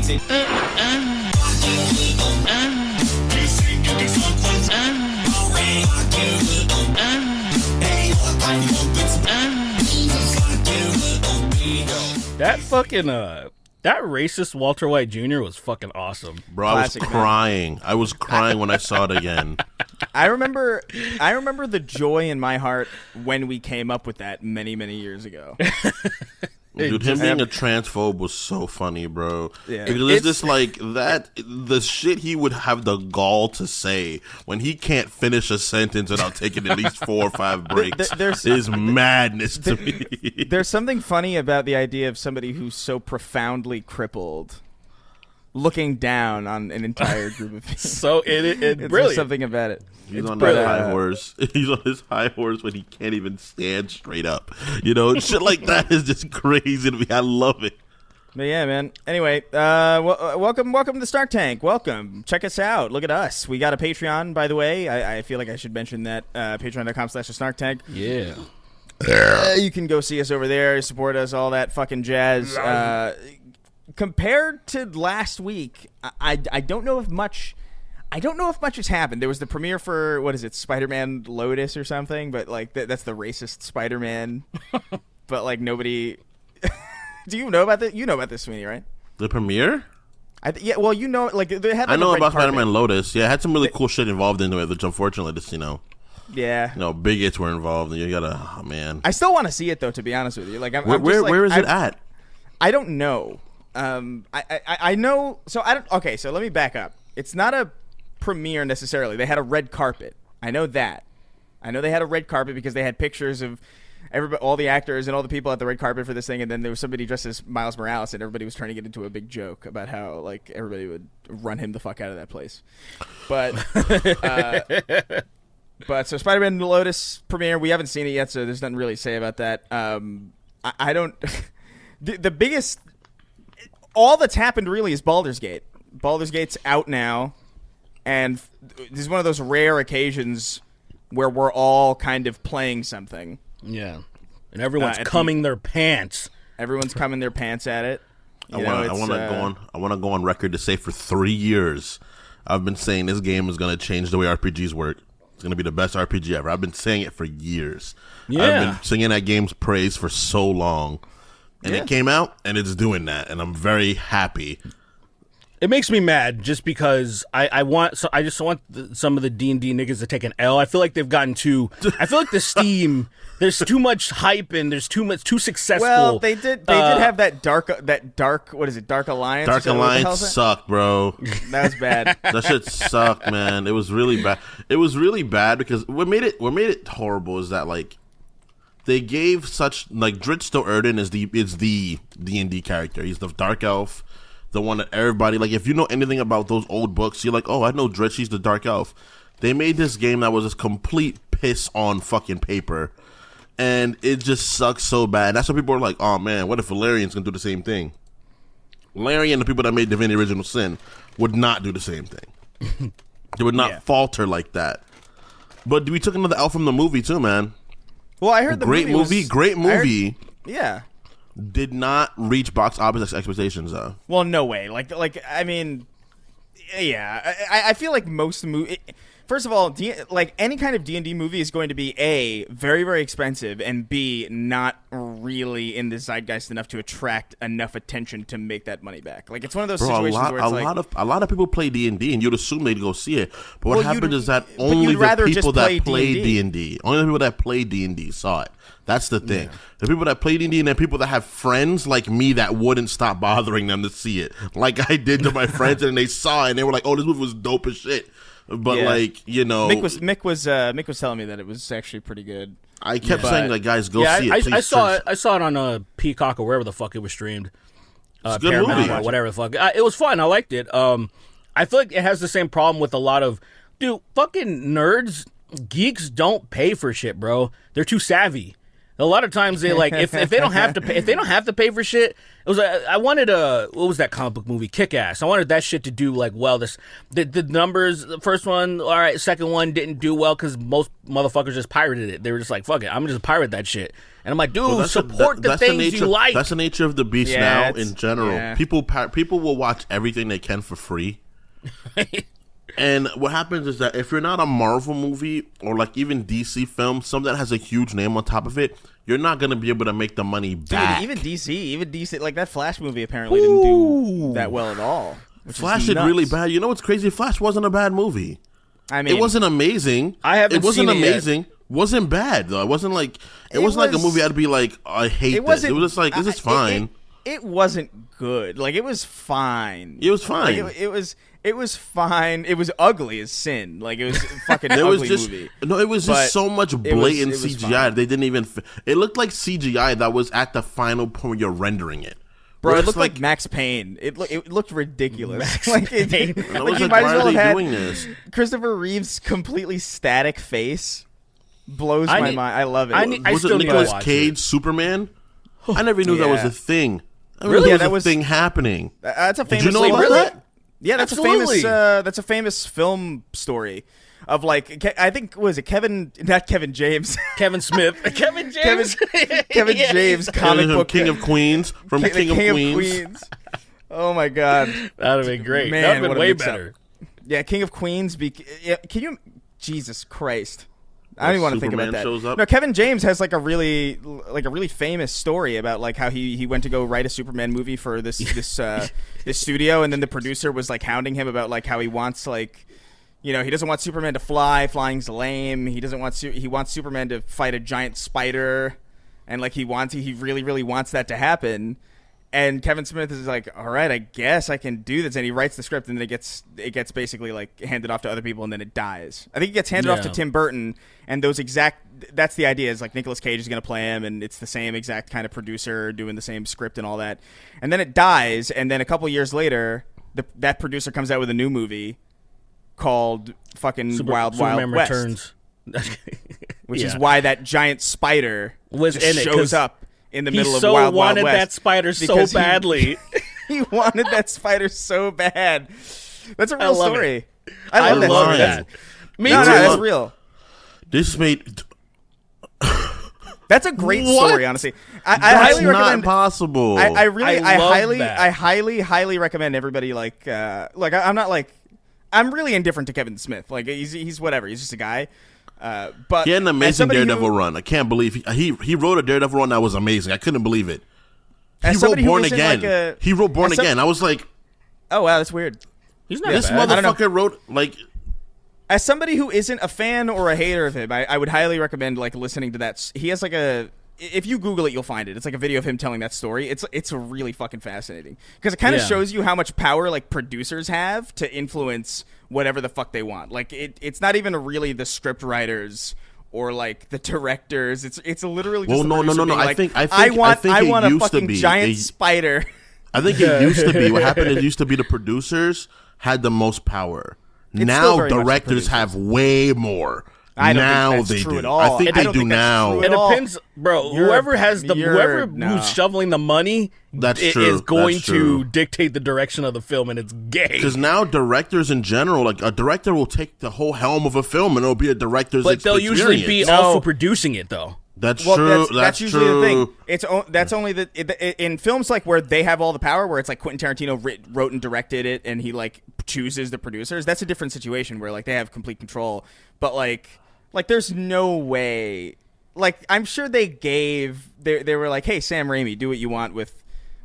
That fucking that racist Walter White Jr. was fucking awesome. Bro, Classic, I was crying. Man. I was crying when I saw it again. I remember the joy in my heart when we came up with that many, many years ago. Dude, him being a transphobe was so funny, bro. Yeah. Because it's just like that, the shit he would have the gall to say when he can't finish a sentence without taking at least 4 or 5 breaks is madness to me. There's something funny about the idea of somebody who's so profoundly crippled looking down on an entire group of people. So it's brilliant. There's something about it. He's on that high horse. He's on his high horse when he can't even stand straight up. You know, shit like that is just crazy to me. I love it. But yeah, man. Anyway, welcome to Snark Tank. Welcome. Check us out. Look at us. We got a Patreon, by the way. I feel like I should mention that. Patreon.com/SnarkTank. Yeah. You can go see us over there, support us, all that fucking jazz. Compared to last week, I don't know if much. I don't know if much has happened. There was the premiere for, what is it, Spider-Man Lotus or something, but like that's the racist Spider-Man. But like nobody. Do you know about that? You know about this, Sweeney, right? The premiere? Yeah. Well, you know, like they had. Like, I know about Spider-Man Lotus. Yeah, it had some really cool shit involved into it, which unfortunately, just yeah, bigots were involved, and you gotta. Oh man. I still want to see it though. To be honest with you, like, where is it at? I don't know. I know. So I don't. Okay, so let me back up. It's not a premiere necessarily. They had a red carpet. I know that. I know they had a red carpet because they had pictures of everybody, all the actors and all the people at the red carpet for this thing, and then there was somebody dressed as Miles Morales, and everybody was trying to get into a big joke about how like everybody would run him the fuck out of that place. But so Spider-Man Lotus premiere, we haven't seen it yet, so there's nothing really to say about that. I don't. The biggest, all that's happened really is Baldur's Gate. Baldur's Gate's out now. And this is one of those rare occasions where we're all kind of playing something. Yeah. And everyone's cumming their pants. Everyone's cumming their pants at it. I want to go on record to say for 3 years, I've been saying this game is going to change the way RPGs work. It's going to be the best RPG ever. I've been saying it for years. Yeah. I've been singing that game's praise for so long. And it came out, and it's doing that. And I'm very happy. It makes me mad just because I just want some of the D&D niggas to take an L. I feel like they've gotten too. I feel like the Steam. There's too much hype and there's too successful. Well, they did have that dark. What is it? Dark Alliance. Dark Alliance sucked, bro. That was bad. That shit sucked, man. It was really bad. It was really bad because what made it horrible is that like they gave such like Dritz Do'Urden is the D&D character. He's the dark elf. The one that everybody, like, if you know anything about those old books, you're like, oh, I know Dritz, he's the Dark Elf. They made this game that was just complete piss on fucking paper. And it just sucks so bad. That's why people are like, oh, man, what if Valerian's going to do the same thing? Valerian, the people that made Divinity Original Sin, would not do the same thing. They would not falter like that. But we took another L from the movie, too, man. Well, I heard the great movie. Yeah. Did not reach box office expectations, though. Well, no way. Like I mean, yeah. I feel like most movies. First of all, like any kind of D&D movie is going to be A, very, very expensive, and B, not really in the zeitgeist enough to attract enough attention to make that money back. Like it's one of those situations where it's a lot of people play D&D, and you'd assume they'd go see it. But what happened is that only the people that play D&D, only the people that play D&D saw it. That's the thing. Yeah. The people that play D&D and then people that have friends like me that wouldn't stop bothering them to see it, like I did to my friends, and they saw it and they were like, "Oh, this movie was dope as shit." But like, you know, Mick was telling me that it was actually pretty good. I kept saying, like, guys, go see it. I saw it on Peacock or wherever the fuck it was streamed. It's a good movie. Or whatever the fuck. It was fun. I liked it. I feel like it has the same problem with a lot of fucking nerds. Geeks don't pay for shit, bro. They're too savvy. A lot of times they like if they don't have to pay, if they don't have to pay for shit. It was I wanted what was that comic book movie Kick-Ass? I wanted that shit to do like well. The numbers, the first one, all right, second one didn't do well because most motherfuckers just pirated it. They were just like, fuck it, I'm just pirate that shit. And I'm like, dude, support the things you like. That's the nature of the beast now in general. Yeah. People will watch everything they can for free. And what happens is that if you're not a Marvel movie or like even DC film, something that has a huge name on top of it, you're not going to be able to make the money back. Dude, even DC, like that Flash movie apparently didn't do that well at all. Flash did really bad. You know what's crazy? Flash wasn't a bad movie. I mean, it wasn't amazing. It wasn't amazing. Wasn't bad though. It wasn't like a movie I'd be like, I hate this. It was just like, this is fine. It wasn't good. Like it was fine. It was fine. Like, it was fine. It was ugly as sin. Like it was a fucking ugly movie. No, it was just so much blatant CGI. Fine. They didn't even. It looked like CGI that was at the final point where you're rendering it. Bro, it looked like Max Payne. It looked ridiculous. Like you might as well have doing this. Christopher Reeve's completely static face blows my mind. I love it. Was it Nicolas Cage Superman? I never knew that was a thing. Really? That was a thing happening. That's a famous. Did you know about that? Yeah, that's Absolutely. That's a famous film story of like I think was it not Kevin James, Kevin Smith, Kevin James, Kevin James, comic book King of Queens from King of Queens. Oh my god, that'd have been great. Man, that'd have been way better. Yeah, King of Queens. Can you? Jesus Christ. I don't even want to think about that. Shows up. No, Kevin James has like a really famous story about like how he went to go write a Superman movie for this studio, and then the producer was like hounding him about like how he wants like, you know, he doesn't want Superman to fly. Flying's lame. He doesn't want he wants Superman to fight a giant spider, and like he really wants that to happen. And Kevin Smith is like, all right, I guess I can do this. And he writes the script, and then it gets basically like handed off to other people, and then it dies. I think it gets handed off to Tim Burton, and that's the idea is like Nicolas Cage is going to play him, and it's the same exact kind of producer doing the same script and all that. And then it dies, and then a couple years later, that producer comes out with a new movie called fucking Wild Superman West. Returns. Which is why that giant spider shows up in the middle of He Wild Wild West. wanted that spider so badly. He wanted that spider so bad. That's a real story. I love that. Me too. No, that's real. This made. That's a great story, honestly. I highly recommend. Not possible. I highly highly recommend everybody I'm really indifferent to Kevin Smith. Like he's whatever. He's just a guy. But he had an amazing Daredevil run. I can't believe he wrote a Daredevil run that was amazing. I couldn't believe it. He wrote Born Again. He wrote Born Again. I was like, oh wow, that's weird. He's not this bad. motherfucker wrote like. As somebody who isn't a fan or a hater of him, I would highly recommend like listening to that. He has like if you Google it, you'll find it. It's like a video of him telling that story. It's really fucking fascinating because it kind of shows you how much power like producers have to influence whatever the fuck they want. Like it's not even really the script writers or like the directors. It's literally just no. Like, I want a fucking giant spider. I think it used to be. What happened? It used to be the producers had the most power. Now directors have way more. I don't think that's true at all. I think they do now. It depends, bro. Whoever who's shoveling the money, that's true. Is going to dictate the direction of the film, and it's gay. Because now directors in general, like a director will take the whole helm of a film, and it'll be a director's. But they'll usually be also producing it, though. That's true. That's usually the thing. That's only in films like where they have all the power, where it's like Quentin Tarantino wrote and directed it, and he like chooses the producers. That's a different situation where like they have complete control. But like there's no way. Like I'm sure they were like, hey, Sam Raimi, do what you want with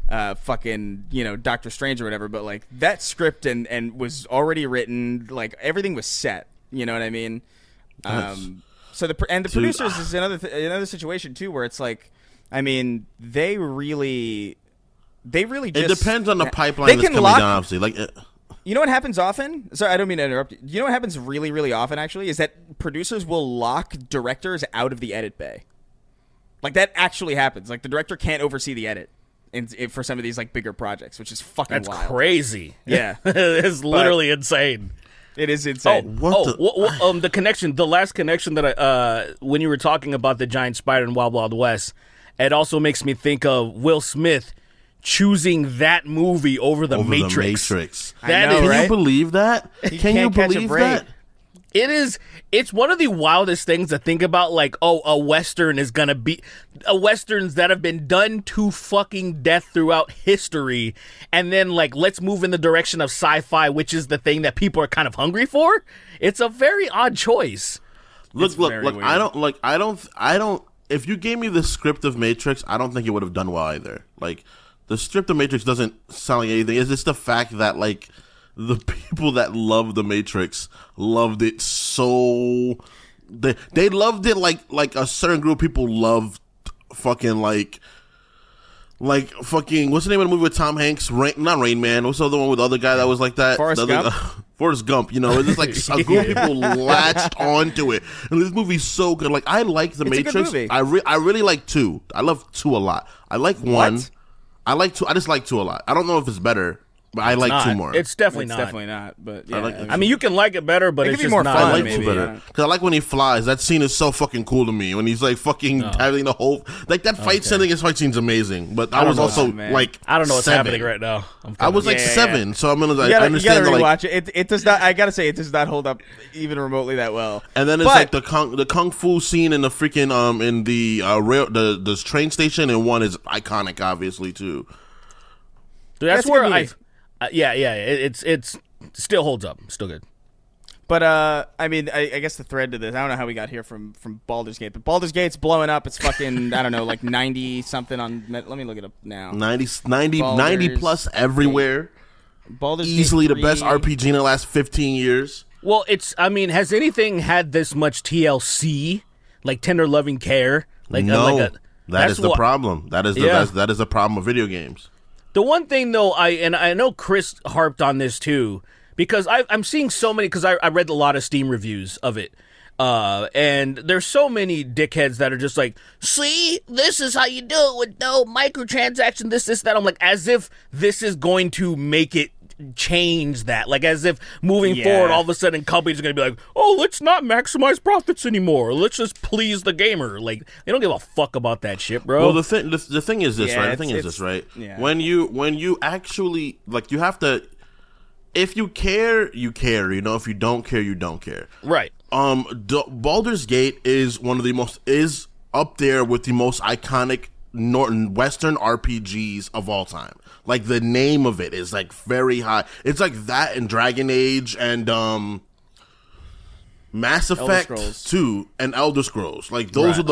fucking Doctor Strange or whatever. But like that script and was already written. Like everything was set. You know what I mean? Nice. So the producers is another situation too, where it's like, I mean, they really just. It depends on the pipeline that's coming down. Obviously, like. You know what happens often? Sorry, I don't mean to interrupt you. You know what happens really, really often, actually, is that producers will lock directors out of the edit bay. Like, that actually happens. Like, the director can't oversee the edit for some of these, like, bigger projects, which is fucking wild. That's crazy. Yeah. It's literally insane. It is insane. The connection, the last connection that when you were talking about the giant spider in Wild Wild West, it also makes me think of Will Smith choosing that movie over the Matrix. Can you believe that? Can you believe that? It's one of the wildest things to think about, like, a Western is gonna be Westerns that have been done to fucking death throughout history, and then like let's move in the direction of sci-fi, which is the thing that people are kind of hungry for. It's a very odd choice. Look, I don't if you gave me the script of Matrix, I don't think it would have done well either. Like, the script of Matrix doesn't sound like anything. It's just the fact that, like, the people that love the Matrix loved it so they loved it like a certain group of people loved fucking like fucking what's the name of the movie with Tom Hanks? Not Rain Man. What's the other one with the other guy that was like that? Forrest Gump. Forrest Gump. You know, it's just like a group of people latched onto it, and this movie's so good. Like, I like the Matrix. A good movie. I really like 2. I love 2 a lot. I like 1. I like 2. I just like 2 a lot. I don't know if it's better. But I like 2 more. It's definitely not. But yeah, I mean, you can like it better, but it's could be just more not. fun, I like maybe, 2 better because I like when he flies. That scene is so fucking cool to me. When he's like fucking having the whole that fight scene. His fight scene's amazing. But I was also like, I don't know what's 7. happening right now. I was like 7, so I'm gonna. I understand. You gotta rewatch it. It does not. I gotta say, it does not hold up even remotely that well. And then it's like the kung fu scene in the freaking in the the train station, and 1 is iconic, obviously too. That's where it's still holds up, still good. But I mean, I guess the thread to this, I don't know how we got here from Baldur's Gate, but Baldur's Gate's blowing up. It's fucking I don't know, like 90 something on. Let me look it up now. 90 plus everywhere. Baldur's easily Gate the best RPG in the last 15 years. Well, has anything had this much TLC, like tender loving care? Like no, that is the problem. That is that is the problem with video games. The one thing, though, I know Chris harped on this, too, because I'm seeing so many, because I read a lot of Steam reviews of it, and there's so many dickheads that are just like, see, this is how you do it with no microtransaction, this, that. I'm like, as if this is going to make it change that. Like, as if moving forward, all of a sudden, companies are going to be like, oh, let's not maximize profits anymore. Let's just please the gamer. Like, they don't give a fuck about that shit, bro. Well, the thing is this, right? The thing is this, right? Yeah. When you actually, like, you have to, if you care, you care. You know, if you don't care, you don't care. Right. Baldur's Gate is is up there with the most iconic Western RPGs of all time. Like, the name of it is like very high. It's like that and Dragon Age and Mass Effect 2 and Elder Scrolls. Like, those are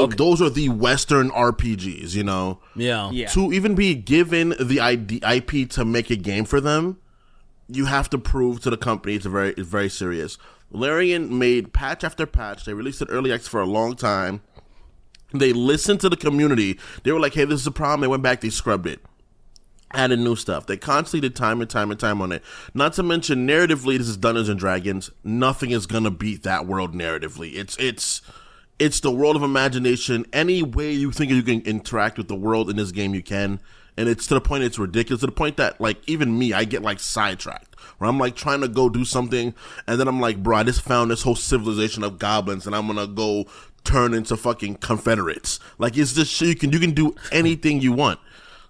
the Western RPGs, you know? Yeah. To even be given the IP to make a game for them, you have to prove to the company it's very serious. Larian made patch after patch. They released it early access for a long time. They listened to the community. They were like, hey, this is a problem. They went back, they scrubbed it. Added new stuff. They constantly did time and time on it. Not to mention, narratively, this is Dungeons and Dragons. Nothing is gonna beat that world narratively. It's the world of imagination. Any way you think you can interact with the world in this game, you can. And it's to the point it's ridiculous. To the point that, like, even me, I get, like, sidetracked. Where I'm, like, trying to go do something, and then I'm like, bro, I just found this whole civilization of goblins, and I'm gonna go turn into fucking Confederates. Like, it's just shit. You can do anything you want.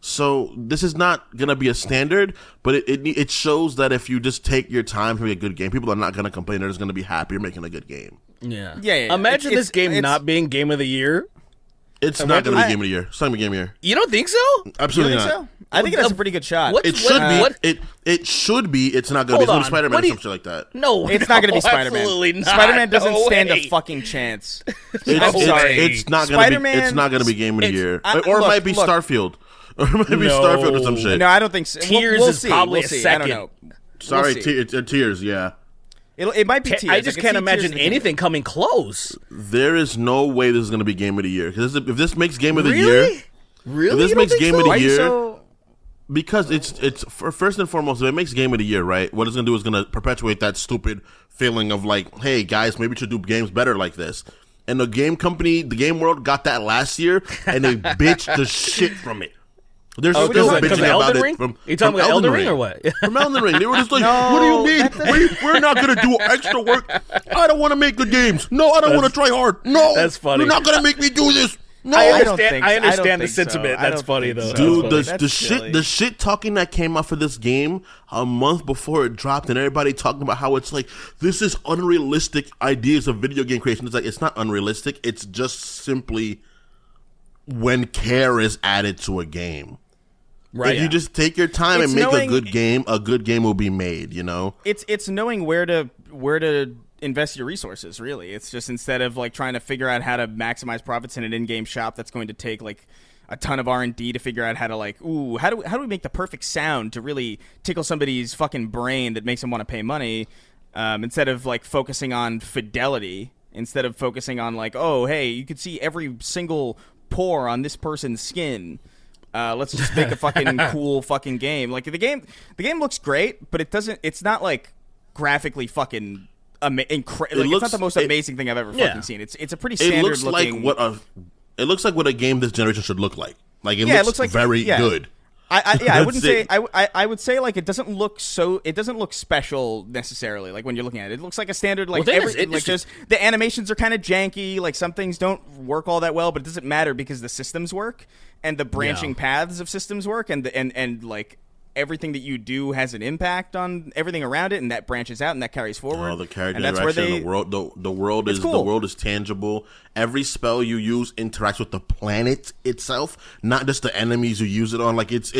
So this is not gonna be a standard, but it shows that if you just take your time to make a good game, people are not gonna complain. They're just gonna be happy you're making a good game. Yeah. Imagine this game not being Game of the Year. It's not going to be Game of the Year. It's not going to be Game of the Year. You don't think so? Absolutely not. So? I think that's a pretty good shot. It should be. It should be. It's not going to be. It's Spider-Man or some shit like that. No, it's not going to be Spider-Man. Absolutely not. Spider-Man doesn't stand a fucking chance. I'm sorry. It's not going to be. It's not going to be Game of the Year. Or it might be Starfield. Or it might be Starfield or some shit. No, I don't think so. Tears we'll is see. probably we'll a see. second. I don't know. Sorry, Tears. Yeah. It might be Tears. I just can't imagine anything coming close. There is no way this is going to be Game of the Year. Because if this makes Game of the Year... Really? If this makes Game of the Year... So... Because it's first and foremost, if it makes Game of the Year, right, what it's going to do is going to perpetuate that stupid feeling of like, hey, guys, maybe we should do games better like this. And the game company, the game world got that last year, and they bitched the shit from it. They're Oh, still because of bitching about Elden it Ring? from You talking about Elden Elden Ring or what? From Elden Ring. They were just like, No, what do you need? We're not going to do extra work. I don't want to make good games. No, I don't want to try hard. No. That's funny. You're not going to make me do this. No. I don't think I so. understand the think so. sentiment. I That's don't funny think though. so. Dude, That's silly. the shit talking that came out for this game a month before it dropped, and everybody talking about how it's like, this is unrealistic ideas of video game creation. It's like, it's not unrealistic. It's just simply when care is added to a game. Right. If you just take your time It's and make knowing- a good game will be made, you know? It's knowing where to invest your resources, really. It's just instead of like trying to figure out how to maximize profits in an in-game shop that's going to take like a ton of R&D to figure out how to like, how do we make the perfect sound to really tickle somebody's fucking brain that makes them want to pay money, instead of like focusing on fidelity, instead of focusing on like, oh, hey, you could see every single pore on this person's skin. Let's just make a fucking cool fucking game. Like the game looks great, but it's not like graphically fucking it's not the most amazing thing I've ever fucking seen. It's a pretty standard It looks looking. like what a game this generation should look like. Like it looks like very good. I wouldn't say it. I would say like it doesn't look special necessarily, like when you're looking at it. It looks like a standard like just the animations are kind of janky, like some things don't work all that well, but it doesn't matter because the systems work and the branching paths of systems work, and like everything that you do has an impact on everything around it, and that branches out and that carries forward. Oh, the character and that's interaction, where the world is cool. the world is tangible. Every spell you use interacts with the planet itself, not just the enemies you use it on. Like it's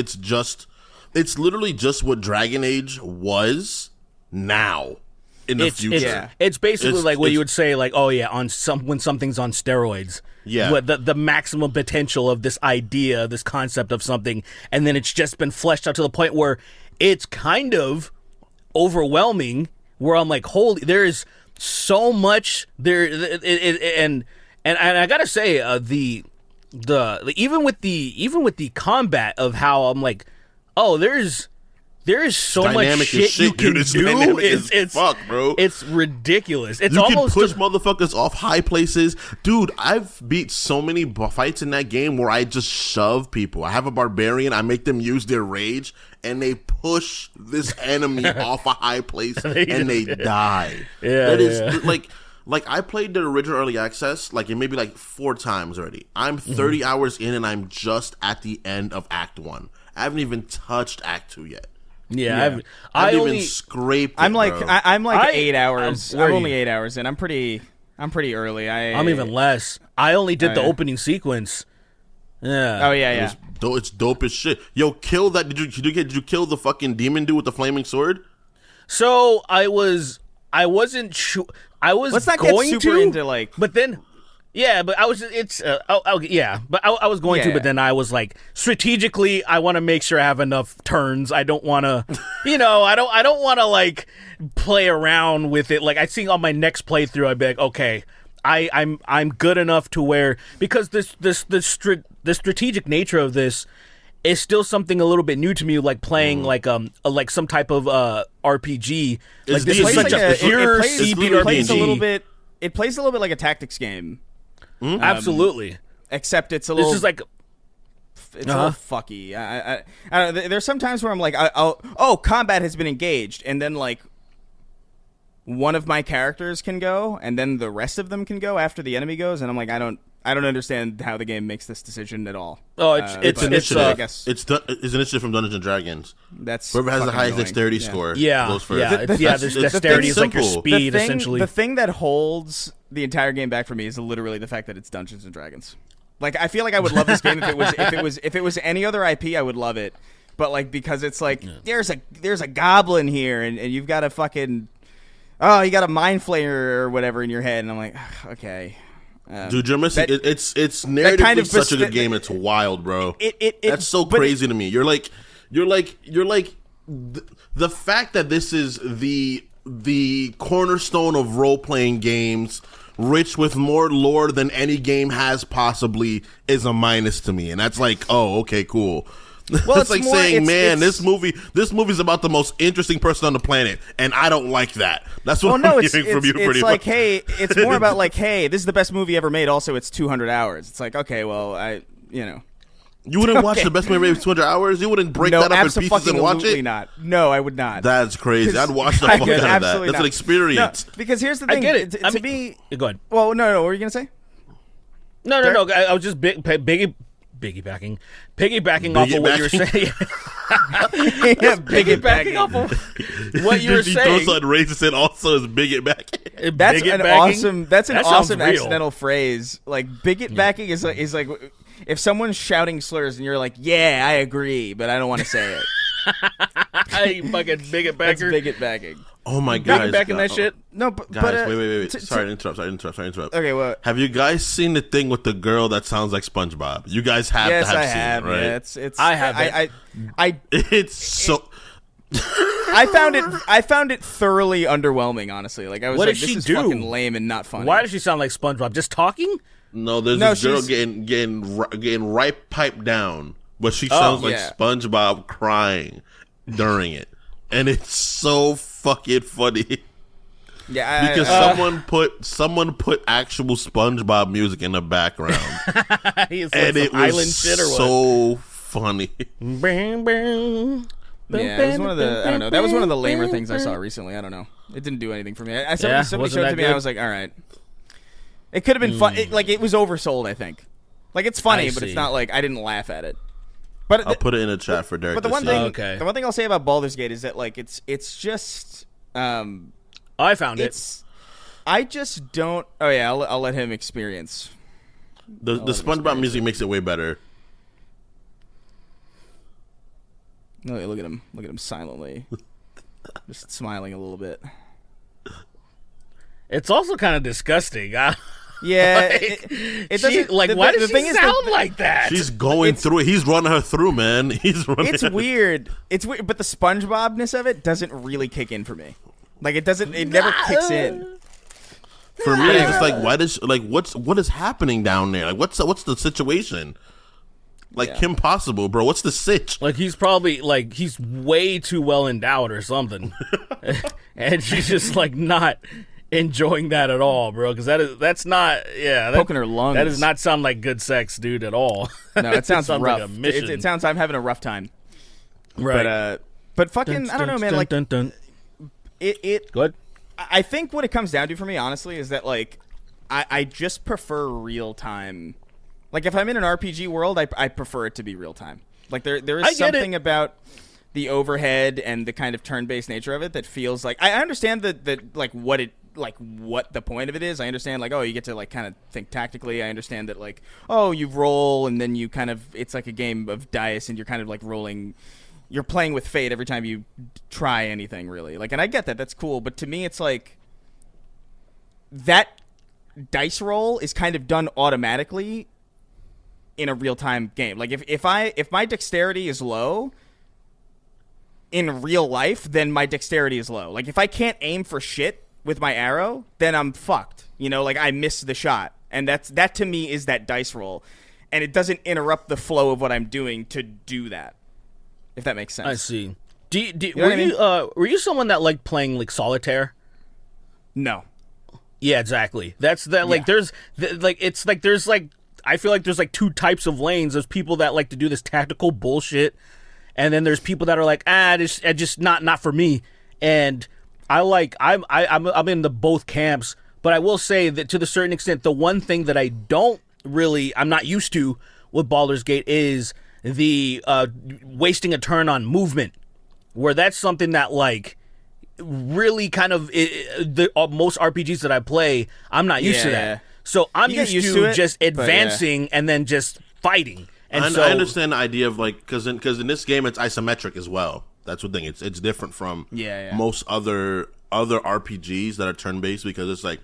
literally just what Dragon Age was now in the future. It's basically like what you would say, like, oh yeah, when something's on steroids. Yeah. What the maximum potential of this idea, this concept of something, and then it's just been fleshed out to the point where it's kind of overwhelming. Where I'm like, holy, there is so much there, and I gotta say, even with the combat of how I'm like, oh, there is so much dynamic as shit you shit, can dude. It's do. dynamic as fuck, bro. It's ridiculous. It's You almost can push motherfuckers off high places. Dude, I've beat so many fights in that game where I just shove people. I have a barbarian, I make them use their rage, and they push this enemy off a high place, and they die. Yeah, that is like I played the original early access like maybe like 4 times already. I'm 30 hours in, and I'm just at the end of Act 1. I haven't even touched Act 2 yet. Yeah, I haven't even scraped it, I'm like bro. I'm like 8 hours. I'm where are only you? 8 hours in. I'm pretty early. I'm even less. I only did the opening sequence. Yeah. Oh yeah. It's dope as shit. Yo, kill that. Did you kill the fucking demon dude with the flaming sword? So I wasn't sure. I was Let's not going get super to, into like. but then, yeah, but I was. I was going to, Yeah. but then I was like, strategically, I want to make sure I have enough turns. I don't want to, I don't want to like play around with it. Like I think on my next playthrough, I'd be like, okay, I'm good enough to where, because the strategic nature of this is still something a little bit new to me, like playing like some type of RPG. Like this is such a pure CBRPG. It plays a little bit like a tactics game. Absolutely. Except it's a little. This is like it's a little fucky. I don't know. There's some times where I'm like, combat has been engaged, and then like one of my characters can go, and then the rest of them can go after the enemy goes, and I'm like, I don't understand how the game makes this decision at all. Oh, It's initiative. I guess it's initiative from Dungeons and Dragons. That's whoever has the fucking highest annoying. dexterity score. There's goes first. dexterity is like your simple. speed, essentially. The thing that holds the entire game back for me is literally the fact that it's Dungeons and Dragons. Like, I feel like I would love this game if it was any other IP, I would love it. But like, because it's like there's a goblin here, and you've got a fucking you got a mind flayer or whatever in your head, and I'm like, okay. Dude, you're missing. It's narratively kind of such a good game. It's wild, bro. That's so crazy to me. You're like the fact that this is the cornerstone of role playing games, rich with more lore than any game has possibly, is a minus to me. And that's like, oh, okay, cool. Well, it's like saying, man, this movie's about the most interesting person on the planet, and I don't like that. That's what I'm hearing from you. Pretty like, much. hey, it's more about like, hey, this is the best movie ever made. Also, it's 200 hours. It's like, okay, well, You wouldn't watch the best man raves 200 hours? You wouldn't break that up in pieces and watch it? Not. No, I would not. That's crazy. I'd watch the fuck out of that. That's an experience. No, because here's the thing. I get it. To me, go ahead. Well, no. What were you gonna say? No. I was just piggybacking off of what you were saying. Piggybacking off of what you were saying. He throws on racist and also is bigot backing. That's an awesome accidental phrase. Like bigot backing is like if someone's shouting slurs and you're like, yeah, I agree, but I don't want to say it. You fucking bigot backer. That's bigot backing. Oh my god! Bigot backing that shit. No, but guys, wait. Sorry to interrupt. Okay, what? Have you guys seen the thing with the girl that sounds like SpongeBob? You guys have to have seen it, right? Yeah, it's. I have. It's so. I found it thoroughly underwhelming, honestly. Like I was What like, did this she is do? fucking lame and not funny. Why does she sound like SpongeBob? Just talking? No, there's this girl getting right piped down, but she sounds like SpongeBob crying during it, and it's so fucking funny. Yeah, because someone put actual SpongeBob music in the background, and it was shit or so funny. Bang, bang. Yeah, it was one of the. I don't know. That was one of the lamer things I saw recently. I don't know. It didn't do anything for me. Somebody showed it to me. I was like, all right. It could have been fun. It was oversold. I think. Like it's funny, but it's not like I didn't laugh at it. But I'll put it in the chat for Derek. But the one thing I'll say about Baldur's Gate is that like it's just. I found it. I just don't. Oh yeah, I'll let him experience. The SpongeBob music makes it way better. No, look at him. Look at him silently, just smiling a little bit. It's also kind of disgusting. Yeah, it doesn't. Why does she sound like that? She's going through it. He's running her through, man. It's weird. It's weird, but the SpongeBobness of it doesn't really kick in for me. Like it doesn't. It never kicks in. For me, it's just like what is happening down there? Like what's the situation? Like Kim Possible, bro. What's the sitch? Like he's probably like he's way too well endowed or something, and she's just like not enjoying that at all, bro. Because that's not poking her lungs. That does not sound like good sex, dude, at all. No, it sounds rough. Like a mission. It sounds I'm having a rough time. Right. But fucking I don't know, man. Like it. Go ahead. I think what it comes down to for me, honestly, is that like I just prefer real time. Like if I'm in an RPG world, I prefer it to be real time. Like there is something about the overhead and the kind of turn-based nature of it that feels like I understand that like what the point of it is. I understand like, oh, you get to like kind of think tactically. I understand that like, oh, you roll and then you kind of it's like a game of dice and you're kind of like rolling. You're playing with fate every time you try anything, really. Like, and I get that. That's cool. But to me, it's like that dice roll is kind of done automatically in a real-time game. Like, if my dexterity is low in real life, then my dexterity is low. Like, if I can't aim for shit with my arrow, then I'm fucked. You know, like, I miss the shot. And that to me is that dice roll. And it doesn't interrupt the flow of what I'm doing to do that. If that makes sense. I see. Were you someone that liked playing like solitaire? No. Yeah, exactly. That's that. Like, there's it's like there's like I feel like there's like two types of lanes. There's people that like to do this tactical bullshit, and then there's people that are like, just not for me. And I'm in the both camps. But I will say that to the certain extent, the one thing that I'm not used to with Baldur's Gate is the wasting a turn on movement, where that's something that like really kind of most RPGs that I play, I'm not used to that. So I'm used to just advancing and then just fighting. And I understand the idea of like because in this game it's isometric as well. That's the thing. It's different from most other RPGs that are turn based because it's like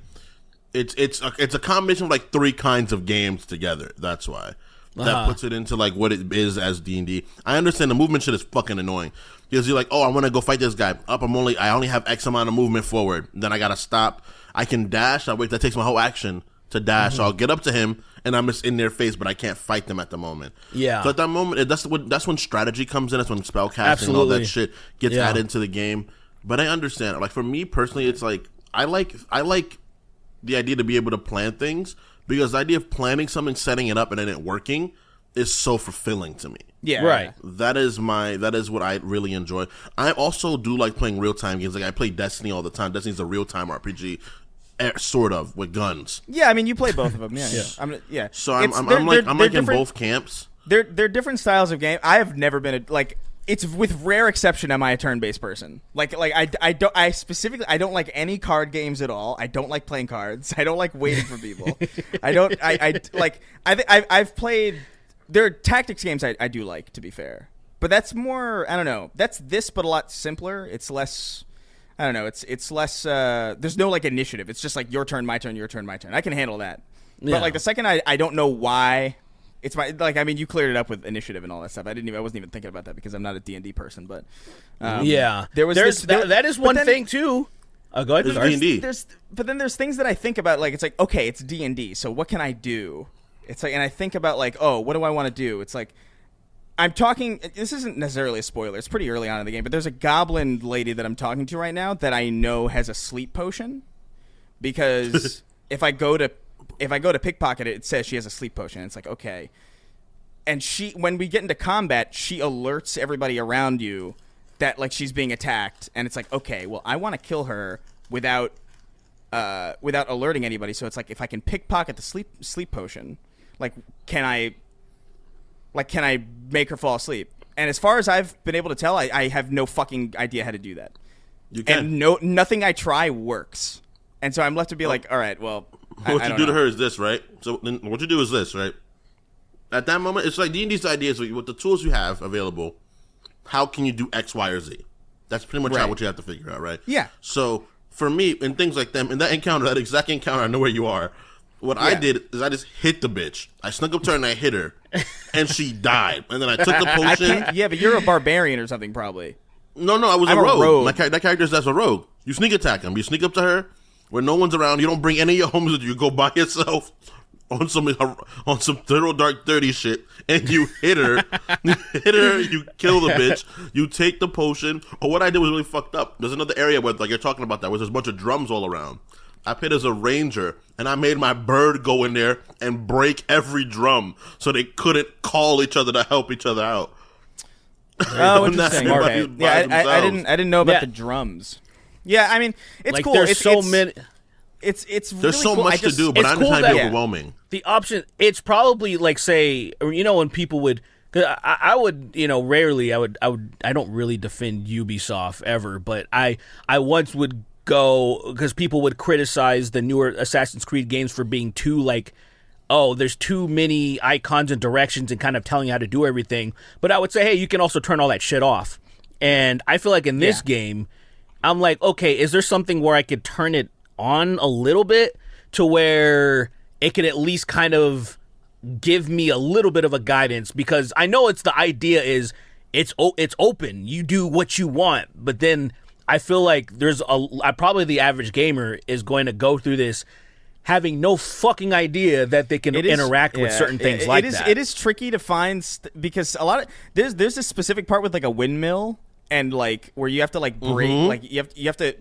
it's a combination of like three kinds of games together. That's why. That puts it into like what it is as D&D. I understand the movement shit is fucking annoying because you're like, oh, I want to go fight this guy. I only have X amount of movement forward. Then I gotta stop. I can dash. That takes my whole action to dash. So I'll get up to him and I'm just in their face, but I can't fight them at the moment. Yeah. So at that moment, that's when strategy comes in. That's when spellcasting and all that shit gets added into the game. But I understand. Like for me personally, it's like I like the idea to be able to plan things. Because the idea of planning something, setting it up, and then it working, is so fulfilling to me. Yeah. Right. That is what I really enjoy. I also do like playing real time games. Like I play Destiny all the time. Destiny's a real time RPG, sort of, with guns. Yeah, I mean, you play both of them. Yeah. So I'm in both camps. They're different styles of game. I have never been it's with rare exception am I a turn-based person. I don't like any card games at all. I don't like playing cards. I don't like waiting for people. I've played. There are tactics games I do like, to be fair, but that's more, I don't know. That's this, but a lot simpler. It's less. I don't know. It's less. There's no like initiative. It's just like your turn, my turn, your turn, my turn. I can handle that. Yeah. But like the second I don't know why. It's my I mean, you cleared it up with initiative and all that stuff. I wasn't even thinking about that because I'm not a D&D person. But that is one thing too. Go ahead. There's D&D. But then there's things that I think about. Like it's like, okay, it's D&D. So what can I do? It's like, and I think about like, oh, what do I want to do? It's like, I'm talking. This isn't necessarily a spoiler. It's pretty early on in the game, but there's a goblin lady that I'm talking to right now that I know has a sleep potion, because if I go to pickpocket it, it says she has a sleep potion. It's like, okay. And when we get into combat, she alerts everybody around you that like she's being attacked, and it's like, okay, well, I want to kill her without alerting anybody. So it's like, if I can pickpocket the sleep potion, like, can I make her fall asleep? And as far as I've been able to tell, I have no fucking idea how to do that. You can. And nothing I try works. And so I'm left to be like, all right, well, what you do to her is this, right? So then what you do is this, right? At that moment, it's like D&D's idea is with the tools you have available, how can you do X, Y, or Z? That's pretty much what you have to figure out, right? Yeah. So for me, and things like them, in that exact encounter, I know where you are. What I did is I just hit the bitch. I snuck up to her and I hit her, and she died. And then I took the potion. Yeah, but you're a barbarian or something, probably. No, I was a rogue. That character's that's a rogue. You sneak attack him. You sneak up to her when no one's around. You don't bring any of your homies with you. You go by yourself on some Thorough Dark 30 shit, and you hit her. You kill the bitch. You take the potion. Or what I did was really fucked up. There's another area where, like you're talking about that, where there's a bunch of drums all around. I played as a ranger, and I made my bird go in there and break every drum so they couldn't call each other to help each other out. Oh, interesting. Okay. Yeah, I didn't know about the drums. Yeah, I mean, it's like, cool. There's so many. It's there's really so cool. much to do, but I understand it's overwhelming. The option, it's probably like, say, when people would, cause I would, rarely, I don't really defend Ubisoft ever, but I once would go, because people would criticize the newer Assassin's Creed games for being too like, oh, there's too many icons and directions and kind of telling you how to do everything. But I would say, hey, you can also turn all that shit off. And I feel like in this game, I'm like, okay, is there something where I could turn it on a little bit to where it could at least kind of give me a little bit of a guidance? Because I know the idea is it's open. You do what you want, but then I feel like probably the average gamer is going to go through this having no fucking idea that they can interact with certain things like that. It is tricky to find because a lot of there's this specific part with like a windmill and like where you have to like break like you have to,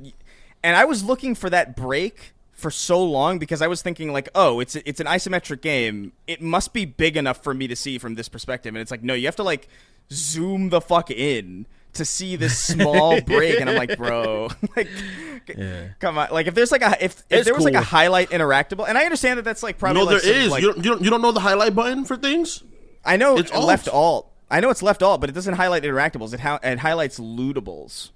and I was looking for that break for so long because I was thinking like, oh, it's an isometric game. It must be big enough for me to see from this perspective, and it's like, no, you have to like zoom the fuck in to see this small break, and I'm like, bro, like, come on, like if there's like if there was like a highlight interactable, and I understand that that's like probably no, like there is. Like, you don't know the highlight button for things. I know it's left alt. I know it's left alt, but it doesn't highlight interactables. It highlights lootables,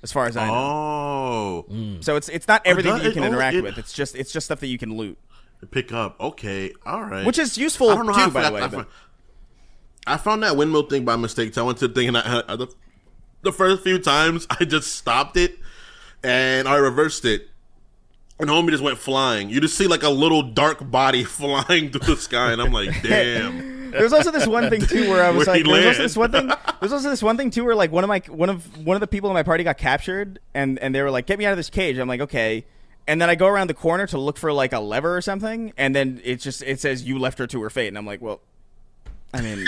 as far as I know. Oh, so it's not everything that you can interact with. It's just stuff that you can loot, pick up. Okay, all right, which is useful too, by the way. I found that windmill thing by mistake. So I went to the thing, and the first few times I just stopped it and I reversed it, and homie just went flying. You just see like a little dark body flying through the sky, and I'm like, damn. There's also this one thing too where I was like, there's also this one thing too where like one of the people in my party got captured, and they were like, get me out of this cage. I'm like, okay. And then I go around the corner to look for like a lever or something, and then it says you left her to her fate, and I'm like, well, I mean, you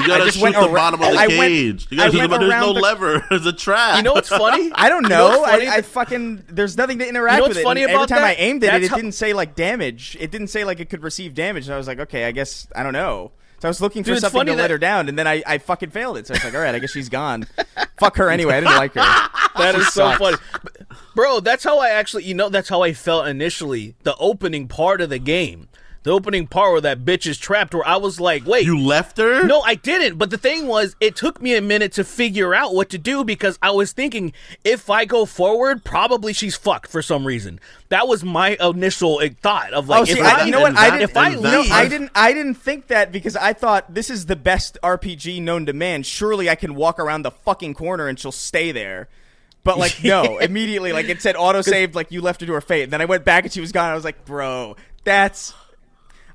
You gotta just shoot went the ar- bottom of the I cage. You gotta shoot the bottom. There's no lever. There's a trap. You know what's funny? I don't You know. what's funny? I fucking there's nothing to interact You know with what's it. funny And about every time that? I aimed at it, That's it how- didn't say like damage. It didn't say like it could receive damage. And I was like, okay, I guess I don't know. So I was looking for Dude, it's something funny to let that- her down, and then I fucking failed it. So I was like, all right, I guess she's gone. Fuck her anyway. I didn't like her. That is so sucks. funny. Bro, that's how I actually, that's how I felt initially. The opening part of the game. The opening part where that bitch is trapped, where I was like, wait. You left her? No, I didn't. But the thing was, it took me a minute to figure out what to do because I was thinking, if I go forward, probably she's fucked for some reason. That was my initial thought of like, See, if you know what? I didn't. if I you know, leave, I didn't think that because I thought this is the best RPG known to man. Surely I can walk around the fucking corner and she'll stay there. But like, no, immediately, like it said autosaved, like you left her to her fate. And then I went back and she was gone. I was like, bro, that's.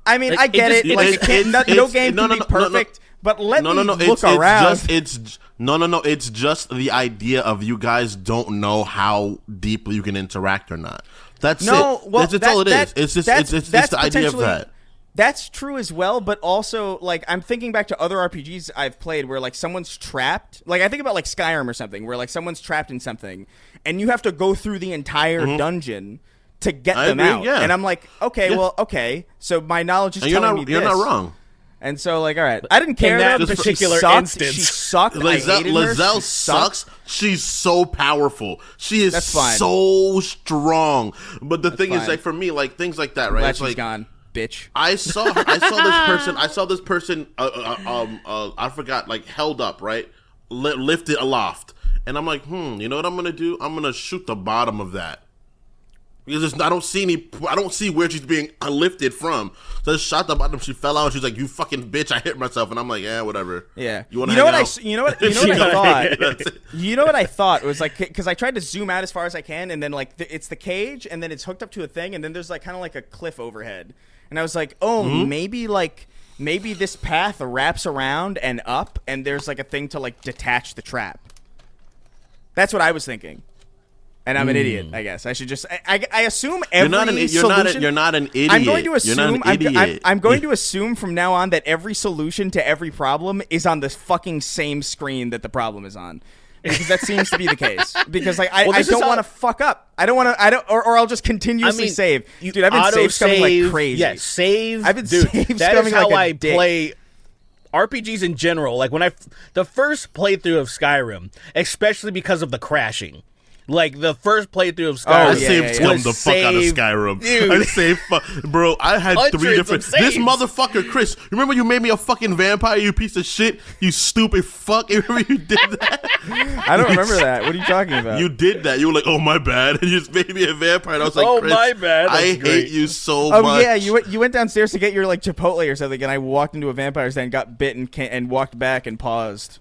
I mean, Like, I get it. Like, no game can be perfect. But let me look around. It's just the idea of you guys don't know how deeply you can interact or not. That's it. Well, That's all it is. It's just it's the idea of that. That's true as well, but also like I'm thinking back to other RPGs I've played where like someone's trapped. Like I think about like Skyrim or something where like someone's trapped in something and you have to go through the entire dungeon to get them out. Yeah. And I'm like, okay, well, okay. So my knowledge is telling me this. You're not wrong. And so, like, all right, I didn't care In that though, because particular she sucked. instance. She sucked. I hated her. Lizelle She sucks. She's so powerful. She is That's fine. so strong. But the thing is, fine. like for me, like things like that, right? Glad It's she's like gone, bitch. I saw this person. I forgot, like held up, right, lifted aloft, and I'm like, you know what I'm gonna do? I'm gonna shoot the bottom of that. Because I don't see where she's being lifted from. So I just shot the bottom. She fell out. And she's like, "You fucking bitch! I hit myself." And I'm like, "Yeah, whatever." Yeah. You want You to know hang what out? you know what I thought. That's it. You know what I thought? It was like because I tried to zoom out as far as I can, and then like it's the cage, and then it's hooked up to a thing, and then there's like kind of like a cliff overhead, and I was like, oh, maybe this path wraps around and up, and there's like a thing to like detach the trap. That's what I was thinking. And I'm an idiot, I guess. I should just. I assume every solution. You're not an idiot. I'm going to assume. You're not an idiot. I'm going to assume from now on that every solution to every problem is on the fucking same screen that the problem is on, because that seems to be the case. Because like I don't want to fuck up. I don't want to. Or I'll just continuously save. Dude, I've been save scumming like crazy. Yeah, save. I've been dude, save that scumming is how like a I dick. play RPGs in general. Like when the first playthrough of Skyrim, especially because of the crashing. Like the first playthrough of Skyrim, I saved scum the fuck out of Skyrim. Dude. I saved, bro. I had Hundreds 3 of different. saves. This motherfucker, Chris. Remember you made me a fucking vampire, you piece of shit, you stupid fuck. You remember you did that? I don't remember that. What are you talking about? You did that. You were like, "Oh my bad," and you just made me a vampire. And I was like, Oh, Chris, my bad. That's I great. hate you so Oh much. yeah, you went downstairs to get your like Chipotle or something, and I walked into a vampire's den, got bit, and walked back and paused.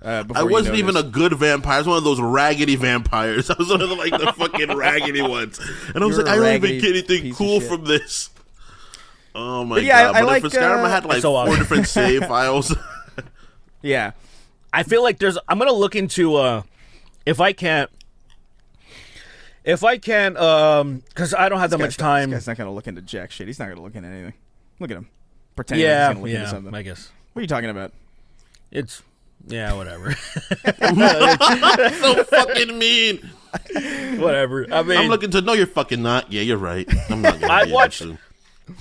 Before I you wasn't even a noticed. good vampire. I was one of those raggedy vampires. I was one of the fucking raggedy ones. And I was You're like, I a don't even raggedy get anything piece of cool shit. from this. Oh my But yeah, god! I But like, for Skyrim, I had like so 4 different save files. Yeah. I feel like I'm gonna look into if I can't, because I don't have that much time. This guy's not gonna look into jack shit. He's not gonna look into anything. Look at him, pretending Yeah, he's gonna look into something. I guess What are you talking about? it's whatever. So fucking mean. Whatever. I mean, I'm looking to know you're fucking not. Yeah, you're right. I'm not. Gonna I be watched- able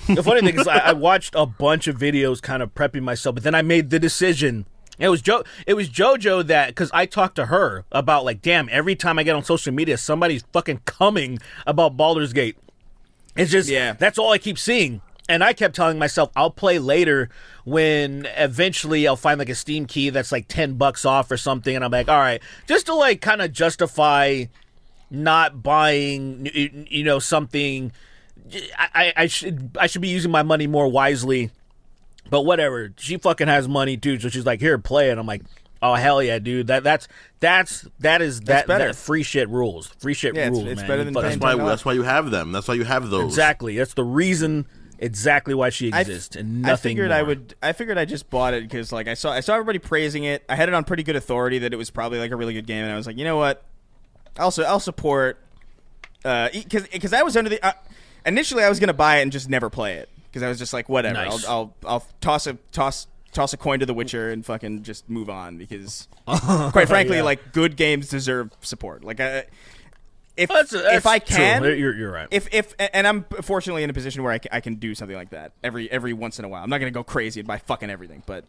to. the funny thing is, I watched a bunch of videos, kind of prepping myself, but then I made the decision. It was JoJo that, because I talked to her about like, damn, every time I get on social media, somebody's fucking coming about Baldur's Gate. It's just, that's all I keep seeing. And I kept telling myself, I'll play later when eventually I'll find like a Steam key that's like $10 off or something. And I'm like, all right, just to like kind of justify not buying, something. I should be using my money more wisely. But whatever, she fucking has money too, so she's like, "Here, play it." I'm like, "Oh hell yeah, dude! That's better. That free shit rules. Free shit rules, it's man. better than Fucking- paying That's why you have them. That's why you have those. Exactly. That's the reason. Exactly why she exists, and nothing more. I figured I just bought it because like I saw everybody praising it. I had it on pretty good authority that it was probably like a really good game, and I was like, you know what? I'll support. Because I was under the initially I was gonna buy it and just never play it. Because I was just like, whatever. Nice. I'll toss toss a coin to The Witcher and fucking just move on because, quite frankly, like good games deserve support. Like, if I can, true. You're right. If and I'm fortunately in a position where I can do something like that every once in a while. I'm not gonna go crazy and buy fucking everything, but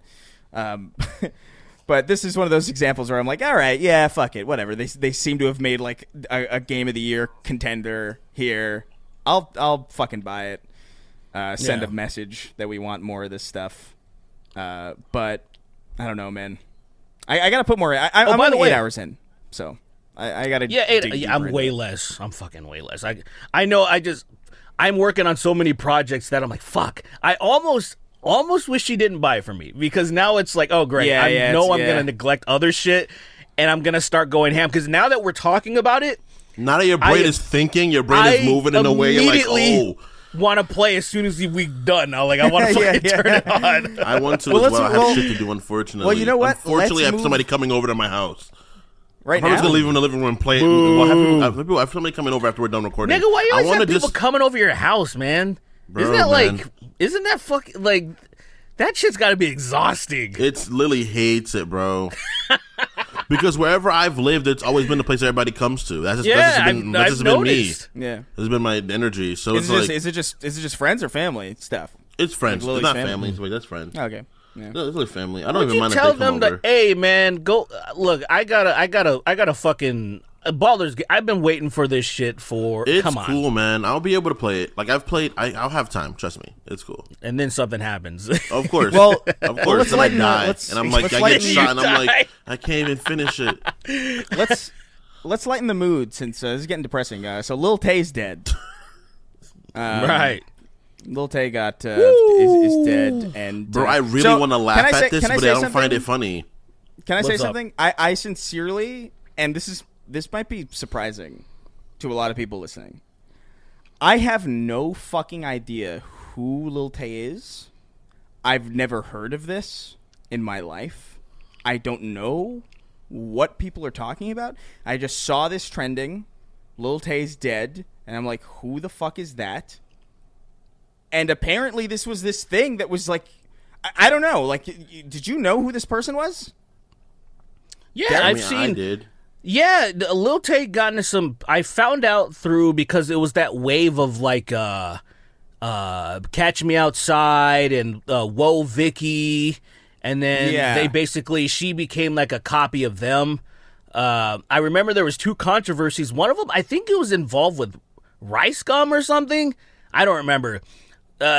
but this is one of those examples where I'm like, all right, yeah, fuck it, whatever. They seem to have made like a game of the year contender here. I'll fucking buy it. Send a message that we want more of this stuff. But I don't know, man. I gotta put more. I'm by the way, 8 hours in, so. I gotta I'm way less. I'm fucking way less. I know. I'm working on so many projects that I'm like, fuck. I almost wish she didn't buy it for me because now it's like, oh great, I know I'm gonna neglect other shit and I'm gonna start going ham because now that we're talking about it, now that your brain is thinking, your brain is moving in a way you're like, oh. Want to play as soon as we done. I want to fucking turn it on. I want to as well. I have shit to do, unfortunately. Well, you know what? Unfortunately, I have somebody coming over to my house. Right I'm now? just going to leave him in the living room and play it. I have somebody coming over after we're done recording. Nigga, why you always have people coming over your house, man? Bro, isn't that fucking, like, that shit's got to be exhausting. Lily hates it, bro. Because wherever I've lived, it's always been the place everybody comes to. That's just been me. Yeah. It's been my energy. So is it just friends or family stuff? It's friends. Like it's not family. It's like, that's friends. Okay. Yeah. No, it's like family. I don't even mind if tell they come them over. that, hey man, go look. I gotta fucking Baldur's. I've been waiting for this shit for. It's come on. cool, man. I'll be able to play it. Like I've played. I'll have time. Trust me. It's cool. And then something happens. Of course. Well, of course. Then I die, and I'm like, I get shot, and I'm die. like, I can't even finish it. Let's lighten the mood since this is getting depressing. So Lil Tay's dead. Right. Lil Tay is dead, and bro, I really want to laugh at this, but I don't find it funny. Can I say What's up? something? I sincerely, and this might be surprising to a lot of people listening. I have no fucking idea who Lil Tay is. I've never heard of this in my life. I don't know what people are talking about. I just saw this trending. Lil Tay's dead, and I'm like, who the fuck is that? And apparently this was this thing that was like, I don't know. Like, did you know who this person was? Yeah, I did. Yeah, Lil Tay got into some. I found out through because it was that wave of like, Catch Me Outside and Whoa Vicky, and then she became like a copy of them. I remember there was 2 controversies. One of them, I think it was involved with Rice Gum or something. I don't remember.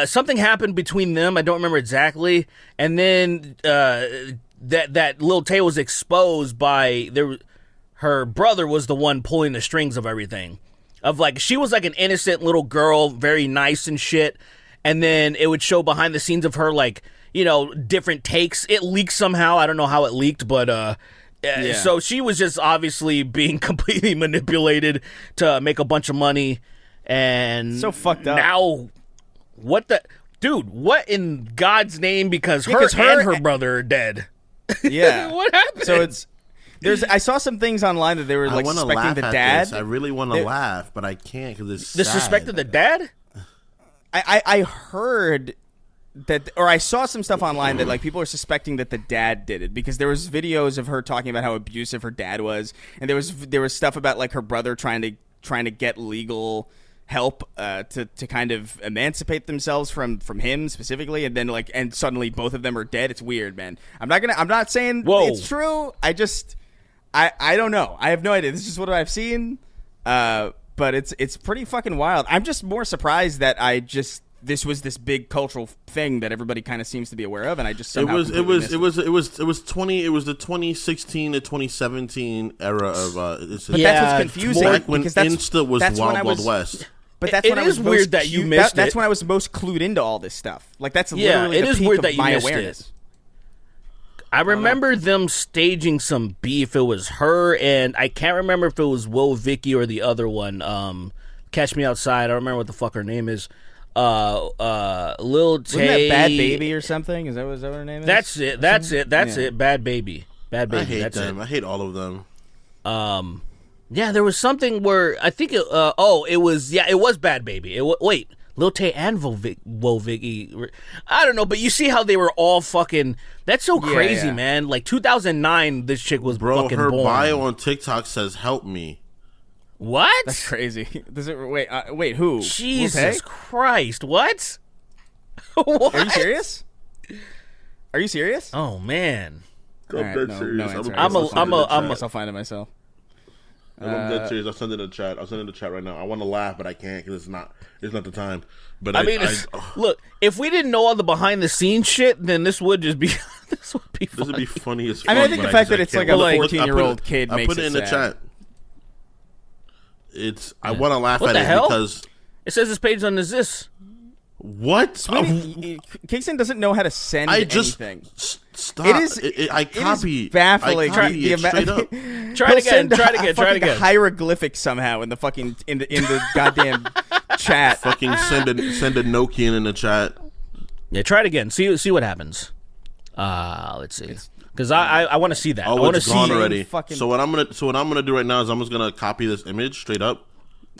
Something happened between them. I don't remember exactly. And then that Lil Tay was exposed by her brother was the one pulling the strings of everything. Of like she was like an innocent little girl, very nice and shit. And then it would show behind the scenes of her like, you know, different takes. It leaked somehow. I don't know how it leaked, but so she was just obviously being completely manipulated to make a bunch of money. And so fucked up. Now, what in God's name? Because her and her brother are dead. Yeah. What happened? So I saw some things online that they were like suspecting the dad. I really want to laugh, but I can't because it's disrespected the dad. I heard that, or I saw some stuff online that like people are suspecting that the dad did it because there was videos of her talking about how abusive her dad was, and there was stuff about like her brother trying to get legal help to kind of emancipate themselves from him specifically, and then and suddenly both of them are dead. It's weird, man. I'm not saying it's true. I don't know. I have no idea. This is what I've seen. But it's pretty fucking wild. I'm just more surprised that this was this big cultural thing that everybody kind of seems to be aware of, and I just somehow it was the 2016 to 2017 era of but that's what's confusing back when because Insta was Wild West. But that's when I was weird that you missed it. That's when I was most clued into all this stuff. Like that's literally the peak of my awareness. I remember them staging some beef. It was her and I can't remember if it was Whoa Vicky or the other one. Catch Me Outside. I don't remember what the fuck her name is. Lil Tay. Wasn't that Bad Baby or something? Is that what her name is? That's it. That's it. Bad Baby. Bad Baby. I hate that's them. It. I hate all of them. Yeah, there was something where I think it was Bad Baby. Wait, Lil Tay and Volviggy. I don't know, but you see how they were all fucking. That's so crazy, man. Like 2009, this chick was fucking her born. bio on TikTok says "Help me." What? That's crazy. Does it wait? Who? Jesus Christ! What? What? Are you serious? Are you serious? Oh man. All right, no answer. I'm I guess I'll find it myself. I'm dead serious. I'll send it in the chat. I'll send it in the chat right now. I want to laugh, but I can't because it's not the time. But I mean, look, if we didn't know all the behind the scenes shit, then this would just be this would be funny as fuck. I mean, I think the fact that it's like a 14-year-old kid makes it I put it in the chat. I want to laugh What at the it hell? because it says this page on this. what? Kingston doesn't know how to send anything. Stop. It is. I copy. It is baffling. I copy it straight up. Try it again. Try it again. Hieroglyphics somehow in the fucking in the goddamn chat. Fucking send a Nokian in the chat. Yeah, try it again. See what happens. Let's see. Because I want to see that. I want to it's gone see already. So what I'm gonna do right now is I'm just gonna copy this image straight up.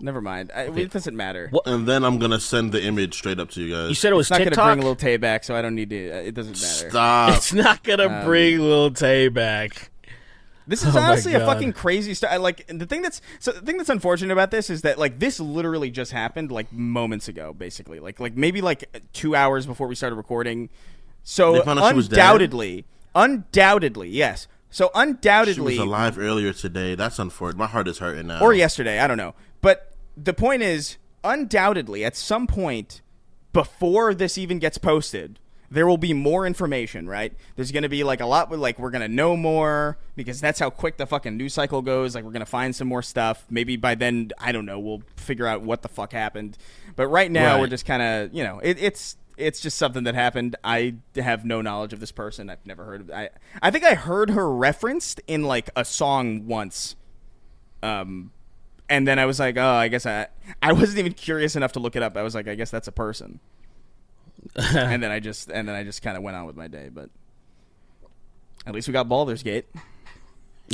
Never mind. It doesn't matter. What? And then I'm gonna send the image straight up to you guys. You said it was It's not TikTok. gonna bring Lil Tay back, so I don't need to. It doesn't matter. Stop. It's not gonna bring Lil Tay back. This is Oh my honestly a God. fucking crazy story. Like the thing that's unfortunate about this is that like this literally just happened like moments ago, basically. Like maybe like 2 hours before we started recording. So They found out she was dead? undoubtedly, yes. So undoubtedly, She was alive earlier today. That's unfortunate. My heart is hurting now. or yesterday, I don't know. But the point is, undoubtedly, at some point before this even gets posted, there will be more information, right? There's going to be like a lot, like we're going to know more because that's how quick the fucking news cycle goes. Like we're going to find some more stuff. Maybe by then, I don't know, we'll figure out what the fuck happened. But right now, we're just kind of, it's just something that happened. I have no knowledge of this person. I've never heard of it. I think I heard her referenced in like a song once. And then I was like, oh, I guess I wasn't even curious enough to look it up. I was like, I guess that's a person. and then I just kind of went on with my day. But at least we got Baldur's Gate.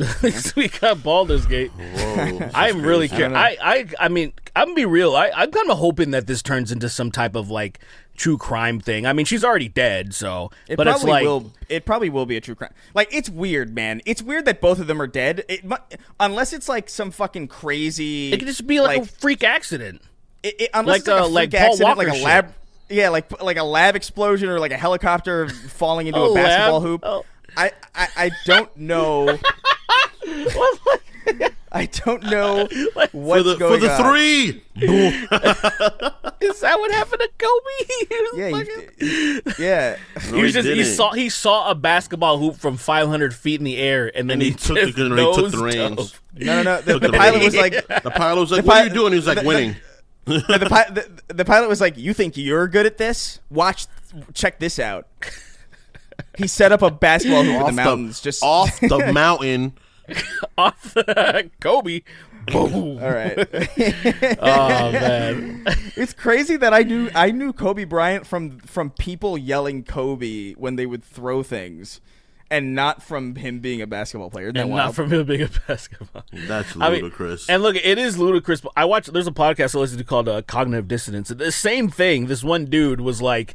At least we got Baldur's Gate. Whoa, I'm really curious. I I mean, I'm gonna be real. I'm kind of hoping that this turns into some type of like true crime thing. I mean, she's already dead, so It probably will be a true crime. Like, it's weird, man. It's weird that both of them are dead. Unless it's like some fucking crazy. it could just be like a freak accident. Unless it's like a freak Paul accident, Walker like a lab. Yeah, like a lab explosion or like a helicopter falling into a basketball hoop. Oh. I don't know. I don't know what's going on. For the three. Is that what happened to Kobe? Yeah, He saw a basketball hoop from 500 feet in the air, and then he took the reins. No. The pilot was like, the pilot was like, "What are you doing?" He was like, "Winning." The pilot was like, "You think you're good at this? Check this out." He set up a basketball hoop in the mountains, just off the mountain. Off the Kobe. Boom. All right. Oh man, it's crazy that I knew Kobe Bryant from people yelling Kobe when they would throw things, and not from him being a basketball player. And not from him being a basketball. That's ludicrous. And look, it is ludicrous. But there's a podcast I listen to called Cognitive Dissonance. The same thing. This one dude was like.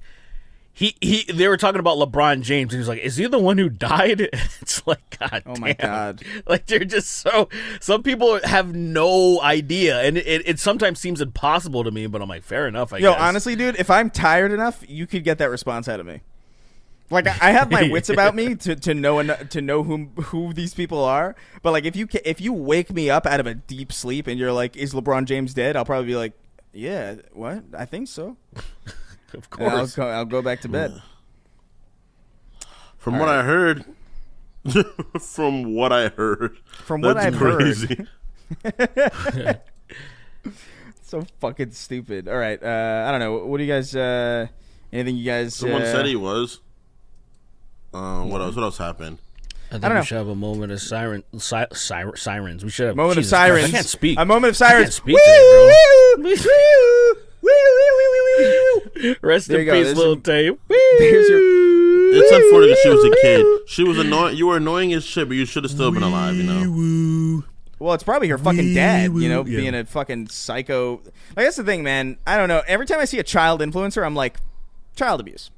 They were talking about LeBron James, and he was like, "Is he the one who died?" It's like, God, oh my God! Like they're just some people have no idea, and it sometimes seems impossible to me. But I'm like, fair enough. I guess. Honestly, dude, if I'm tired enough, you could get that response out of me. Like I have my wits about me to know who these people are. But like if you wake me up out of a deep sleep and you're like, "Is LeBron James dead?" I'll probably be like, "Yeah, what? I think so." Of course. I'll go back to bed. From what I heard. From what I've heard. So fucking stupid. All right. I don't know. What do you guys? Anything you guys? Someone said he was. What else? What else happened? I think we should have a moment of sirens. We should have a moment of Jesus sirens. Christ, I can't speak. A moment of sirens. I can't speak today, bro. Rest in peace, Lil Tay. It's unfortunate that she was a kid. She was annoying. You were annoying as shit, but you should have still been alive, you know. Well, it's probably her fucking dad, you know, yeah. being a fucking psycho. Like, that's the thing, man. I don't know. Every time I see a child influencer, I'm like, child abuse.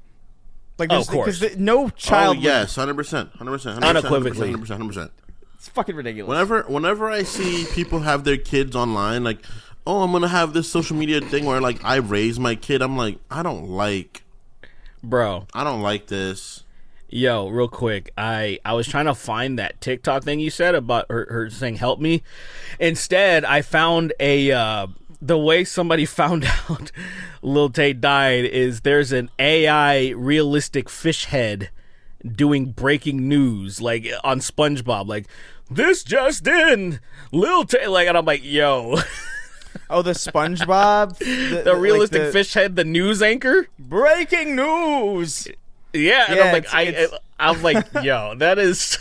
Like, of course. Because no child. Oh, yes, 100%. Unequivocally. 100%. It's fucking ridiculous. Whenever I see people have their kids online, like, oh, I'm gonna have this social media thing where like I raise my kid, I'm like, I don't like this. Yo, real quick, I was trying to find that TikTok thing you said about her saying help me. Instead, I found the way somebody found out Lil Tay died is there's an AI realistic fish head doing breaking news, like on SpongeBob, like, this just in, Lil Tay, like, and I'm like, yo. Oh, the SpongeBob? the realistic like fish head, the news anchor? Breaking news! Yeah, and I'm like, yo, that is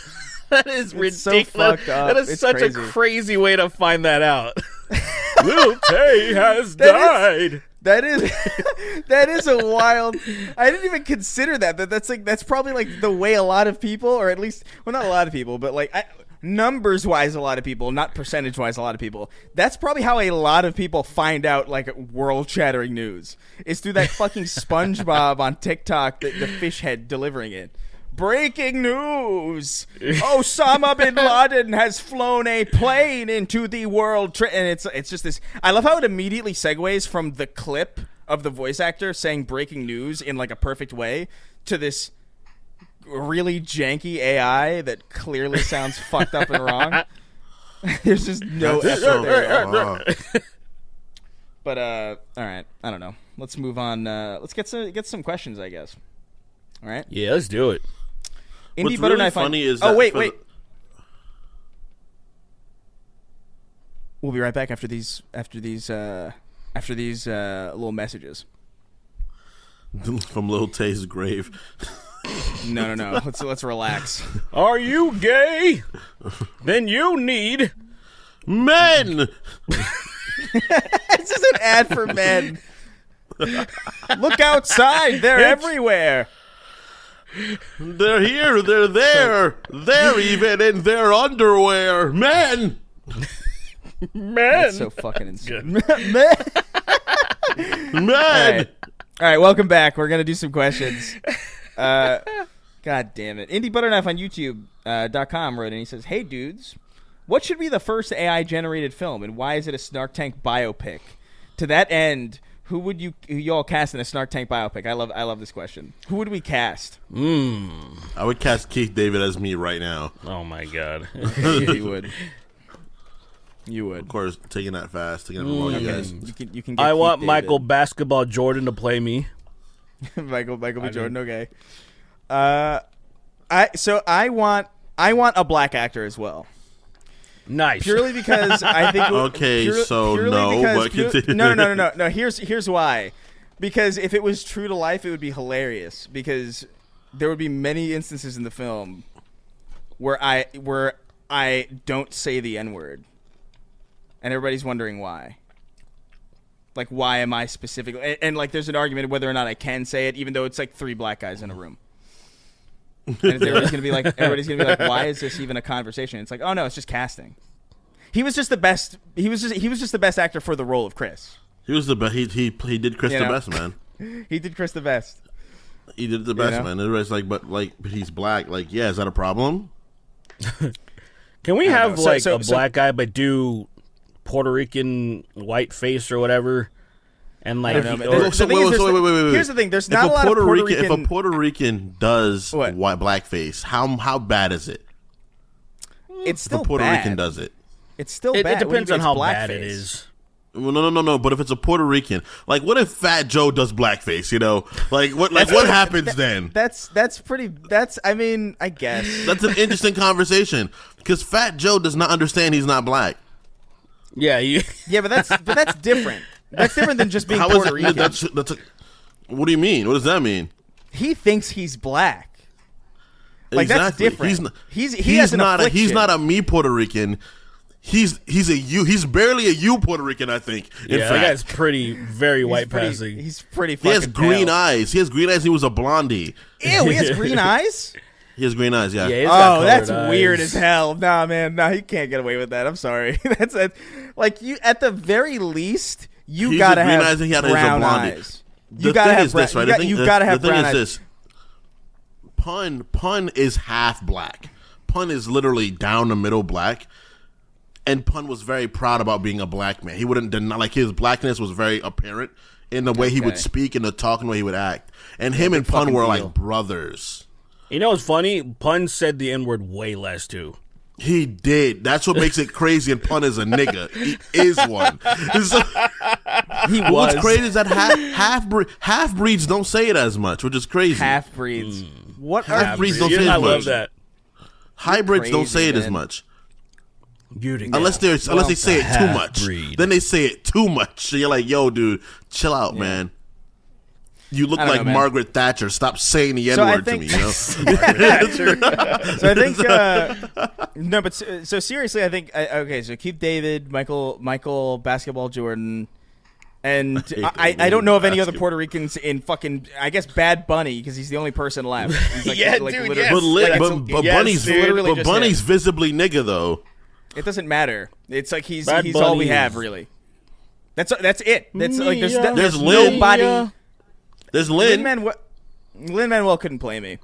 ridiculous. So fucked up. That is It's such crazy. a crazy way to find that out. Lil Tay has died. That is a wild. I didn't even consider that. That's probably like the way a lot of people, or at least, well, not a lot of people, but like numbers wise, a lot of people, not percentage wise, a lot of people. That's probably how a lot of people find out like world shattering news is through that fucking SpongeBob on TikTok, the fish head delivering it. Breaking news! Osama bin Laden has flown a plane into the world. And it's just this. I love how it immediately segues from the clip of the voice actor saying breaking news in like a perfect way to this really janky AI that clearly sounds fucked up and wrong. There's just no effort there at all. But all right, I don't know. Let's move on. Let's get some questions, I guess. All right. Yeah, let's do it. Indie What's Butter really Knife funny on... is Oh, that wait. for We'll be right back after these little messages. From Lil Tay's grave. No. Let's relax. Are you gay? Then you need Men! This is an ad for men. Look outside. They're everywhere. They're here, they're there. They're even in their underwear. Men! That's so fucking insane. Men. Men! All right, welcome back. We're going to do some questions. God damn it. Indie Butterknife on YouTube.com wrote in. He says, hey, dudes, what should be the first AI-generated film, and why is it a Snark Tank biopic? To that end, who y'all cast in a Snark Tank biopic? I love this question. Who would we cast? I would cast Keith David as me right now. Oh my god. Yeah, you would. You would. Of course, taking that fast. Taking that from all you guys. You can get I want Keith Michael David. Basketball Jordan to play me. Michael B. Jordan, okay. I want a black actor as well. Nice. Purely because I think. Okay, so no, but continue. No. Here's why. Because if it was true to life, it would be hilarious. Because there would be many instances in the film where I don't say the N-word, and everybody's wondering why. Like, why am I specifically? And like, there's an argument of whether or not I can say it, even though it's like 3 black guys in a room. And everybody's gonna be like, why is this even a conversation? It's like, oh no, it's just casting. He was just the best. He was just the best actor for the role of Chris. He was the best. He did Chris the best, man. He did Chris the best. He did the best, man. Everybody's like, but he's black. Like, yeah, is that a problem? Can we have know. a black guy but do Puerto Rican white face or whatever? And like, I don't know, Wait. Here's the thing. There's not a lot of Puerto Rican. If a Puerto Rican does white blackface, how bad is it? It's still if a Puerto bad. Rican does it. It's still it bad. depends on how blackface. bad it is. Well, no. But if it's a Puerto Rican, like, what if Fat Joe does blackface? You know, like what happens then? That's pretty. I mean, I guess that's an interesting conversation because Fat Joe does not understand he's not black. Yeah, but that's different. That's different than just being Puerto Rican. What do you mean? What does that mean? He thinks he's black. Like, exactly. That's different. He's not a me Puerto Rican. He's barely a you Puerto Rican, I think. That guy's very white passing. He's pretty fucking He has green pale. eyes. He has green eyes. He was a blondie. Ew, he has green eyes? He has green eyes. Yeah. Yeah, he's got Oh, that's colored weird eyes. as hell. Nah, man, nah, he can't get away with that. I'm sorry. That's like you. At the very least, you He's gotta a green have eyes and he had his brown blondie. eyes. The You gotta thing have is this, right? You gotta have the thing brown is eyes. this. Pun is half black. Pun is literally down the middle black. And Pun was very proud about being a black man. He wouldn't deny, like, his blackness was very apparent in the way he would speak and the talk and the way he would act. And him and Pun were like brothers. You know what's funny? Pun said the N-word way less, too. He did. That's what makes it crazy. And Pun is a nigga. He is one. So, He was. what's crazy is that half breeds don't say it as much, which is crazy. Half breeds. What are Half breeds don't say it I as love much. that. Hybrids don't crazy, say it as man. much. Unless Unless they say it too much. half-breed. Then they say it too much. So you're like, yo, dude, chill out, man. You look I don't like know, man. Margaret Thatcher. Stop saying the So I N-word to think- me, you know? So I think no, but so seriously, I think okay. So Keith David, Michael Basketball Jordan, and I don't know of any other Basketball. Puerto Ricans in fucking Bad Bunny because he's the only person left. He's like, Yeah, like dude, literally- yes. But Yes, Bunny's, dude. Literally but just Bunny's visibly nigga, though. It doesn't matter. It's like he's Bad all we Bunny have is- really. That's it. That's like there's There's Lil. nobody. There's Lin. Lin-Manuel couldn't play me.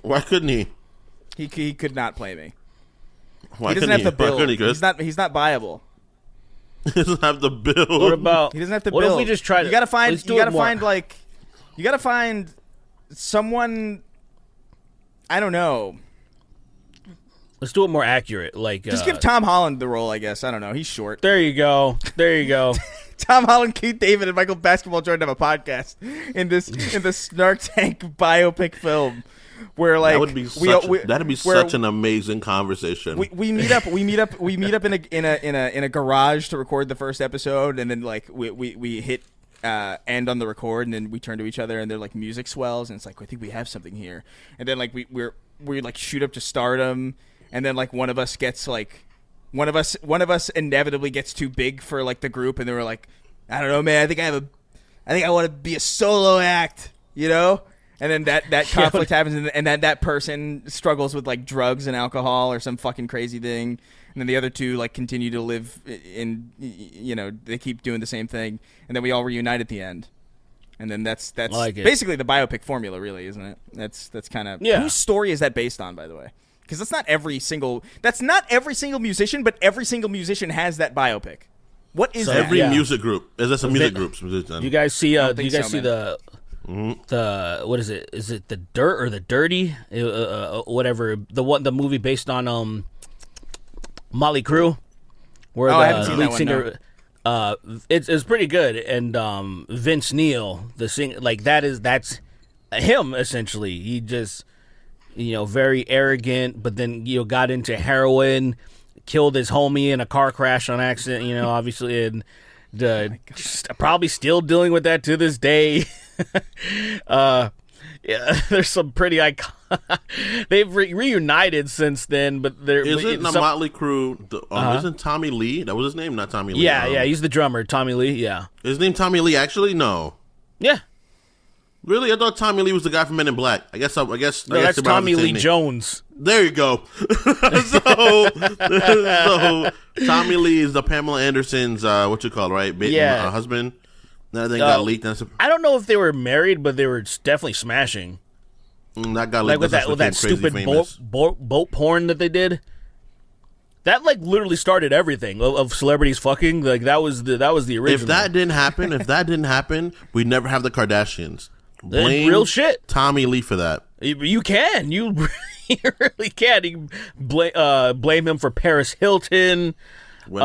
Why couldn't he? He could not play me. Why He doesn't couldn't have the Why build. couldn't he, Chris? He's not viable. He doesn't have the build. What about... He doesn't have to what build. if we just try to... You gotta find. let's do You it gotta more. find like. You gotta find someone. I don't know. Let's do it more accurate. Like, Just give Tom Holland the role. I guess I don't know. He's short. There you go. There you go. Tom Holland, Keith David, and Michael Basketball Jordan have a podcast in the Snark Tank biopic film, where like That would be that'd be such an amazing conversation. we meet up in a garage to record the first episode, and then like we hit end on the record, and then we turn to each other, and they're like music swells, and it's like I think we have something here, and then like we like shoot up to stardom, and then like one of us inevitably gets too big for like the group, and they were like, I don't know, man, I think I want to be a solo act, you know. And then that conflict happens, and that person struggles with like drugs and alcohol or some fucking crazy thing, and then the other two like continue to live in, you know, they keep doing the same thing, and then we all reunite at the end, and then that's like it. basically the biopic formula, really, isn't it? That's kind of Yeah. Whose story is that based on, by the way? Because that's not every single musician, but every single musician has that biopic. What is So that? Every Yeah. music group. Is that some music Vin- groups? You guys see? Do think you guys so, see man. the what is it? Is it the Dirt or the Dirty? Whatever. The movie based on Motley Crue, where Oh, I haven't the seen lead that one, singer. It's pretty good, and Vince Neil, the that's him essentially. He just very arrogant, but then got into heroin, killed his homie in a car crash on accident. Obviously, and just probably still dealing with that to this day. Yeah, there's some pretty icon. They've reunited since then, but Isn't the Motley Crue? Isn't Tommy Lee? That was his name, not Tommy Lee. Yeah, he's the drummer, Tommy Lee. Yeah, His name Tommy Lee? Actually, no. yeah. Really, I thought Tommy Lee was the guy from Men in Black. I guess. No, that's Tommy Lee Jones. There you go. so Tommy Lee is the Pamela Anderson's right? Yeah. Husband. That thing got leaked. I don't know if they were married, but they were definitely smashing. That got Like leaked. with that stupid boat porn that they did. That literally started everything of celebrities fucking. Like that was the original. If that didn't happen, we'd never have the Kardashians. Blame real shit. Tommy Lee for that. You can. You really can. You can blame him for Paris Hilton. When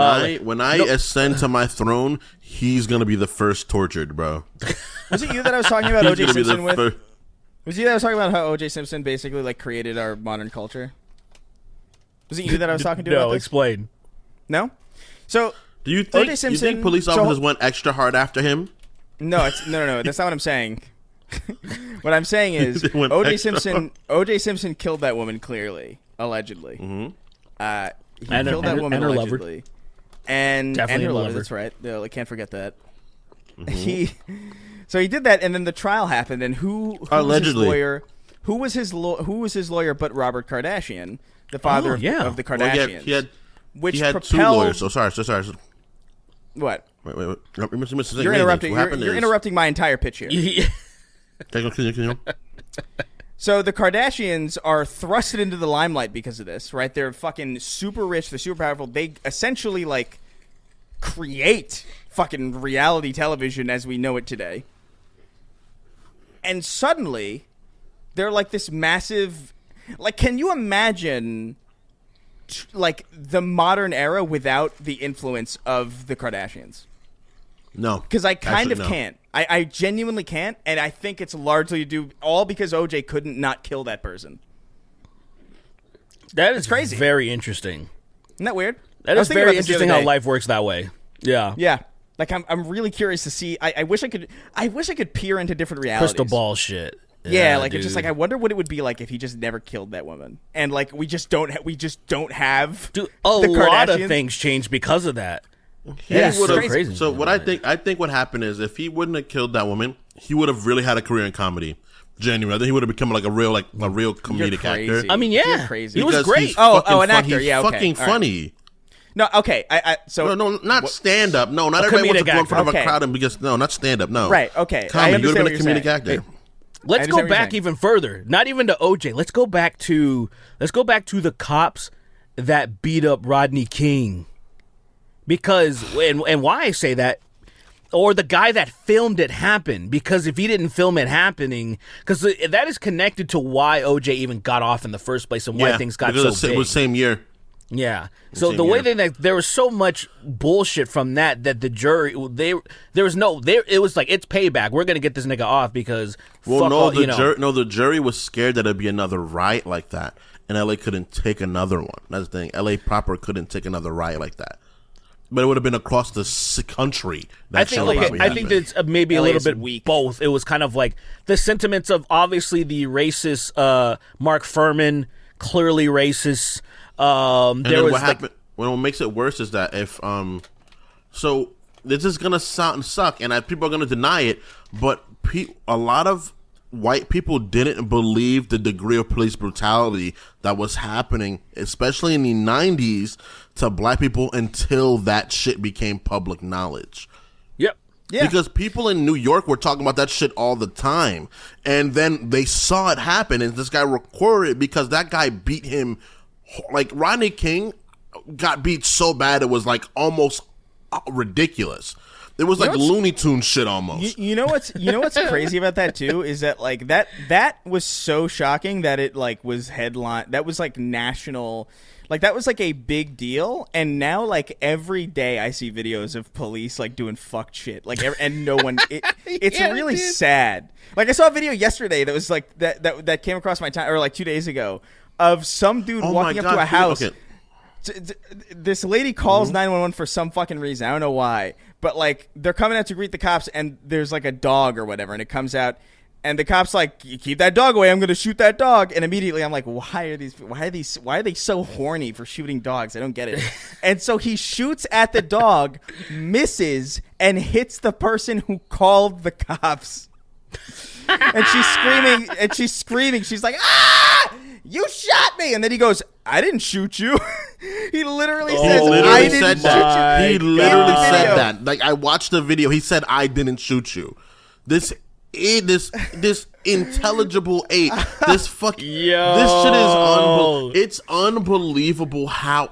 I ascend to my throne, he's gonna be the first tortured, bro. Was it you that I was talking about He's O.J. gonna be the Simpson with? fir- Was it you that I was talking about how O.J. Simpson basically created our modern culture? Was it you that I was talking to about No, this? explain. No? So Do you think? O.J. Simpson, you think police officers went extra hard after him? No, no. That's not what I'm saying. What I'm saying is They went O.J. extra Simpson. O.J. Simpson killed that woman clearly, allegedly. Mm-hmm. He And killed that woman her lover. allegedly, and Definitely her a lover. lover. That's right. No, I can't forget that. Mm-hmm. So he did that, and then the trial happened, and who was his Allegedly. lawyer? who was his lawyer but Robert Kardashian, the father of the Kardashians? Well, which he had propelled, 2 lawyers. So sorry. What? Wait. You're interrupting. You're interrupting my entire pitch here. Continue. So the Kardashians are thrusted into the limelight because of this, right? They're fucking super rich. They're super powerful. They essentially like create fucking reality television as we know it today. And suddenly, they're like this massive. Like, can you imagine, like, the modern era without the influence of the Kardashians? No, because I kind of no. can't. I genuinely can't, and I think it's largely due all because OJ couldn't not kill that person. That is crazy. Very interesting. Isn't that weird? That is very interesting how life works that way. Yeah. Yeah. Like I'm really curious to see. I wish I could peer into different realities. Crystal ball shit. Yeah, like it's just like I wonder what it would be like if he just never killed that woman, and like we just don't have. Dude, a lot of things changed because of that. Yeah, crazy. So what I think what happened is if he wouldn't have killed that woman, he would have really had a career in comedy. Genuinely, I think he would have become like a real comedic actor. I mean, yeah, you're crazy. He was great. An actor. He's yeah, okay. fucking funny. No, okay. So no, not stand up. No, not everybody wants to go in front of a crowd and because not stand up. No, right. Okay, comedy. You would have been a comedic actor. Let's go back even further. Not even to OJ. Let's go back to the cops that beat up Rodney King. Because and why I say that, or the guy that filmed it happen. Because if he didn't film it happening, because that is connected to why OJ even got off in the first place and why things got so big. It was same year. Yeah. So the way there was so much bullshit from that the jury it was like it's payback. We're gonna get this nigga off because the jury was scared that it'd be another riot like that, and LA couldn't take another one. That's the thing. LA proper couldn't take another riot like that. But it would have been across the country. I think that's maybe a little bit weak. Both. It was kind of like the sentiments of obviously the racist Mark Furman, clearly racist. And then what happened? What makes it worse is that if so this is gonna suck, and people are gonna deny it. But a lot of white people didn't believe the degree of police brutality that was happening, especially in the 90s, to black people until that shit became public knowledge. Yep. Yeah. Because people in New York were talking about that shit all the time. And then they saw it happen, and this guy recorded it because that guy beat him. Like, Rodney King got beat so bad it was, like, almost ridiculous. It was like Looney Tunes shit almost. You know what's crazy about that too is that like that was so shocking that it like was headline. That was like national. Like that was like a big deal, and now like every day I see videos of police like doing fucked shit, like and no one. It's really sad. Like I saw a video yesterday that was like that came across my time, or like 2 days ago, of some dude walking up to a house. Okay. This lady calls 911 for some fucking reason. I don't know why, but like they're coming out to greet the cops, and there's like a dog or whatever, and it comes out. And the cop's like, "You keep that dog away. I'm going to shoot that dog." And immediately I'm like, why are they so horny for shooting dogs? I don't get it. And so he shoots at the dog, misses, and hits the person who called the cops. And she's screaming. She's like, "Ah! You shot me!" And then he goes, "I didn't shoot you." He literally says, "I didn't shoot you." He literally said that. Like, I watched the video. He said, "I didn't shoot you." This intelligible ape. This shit is it's unbelievable how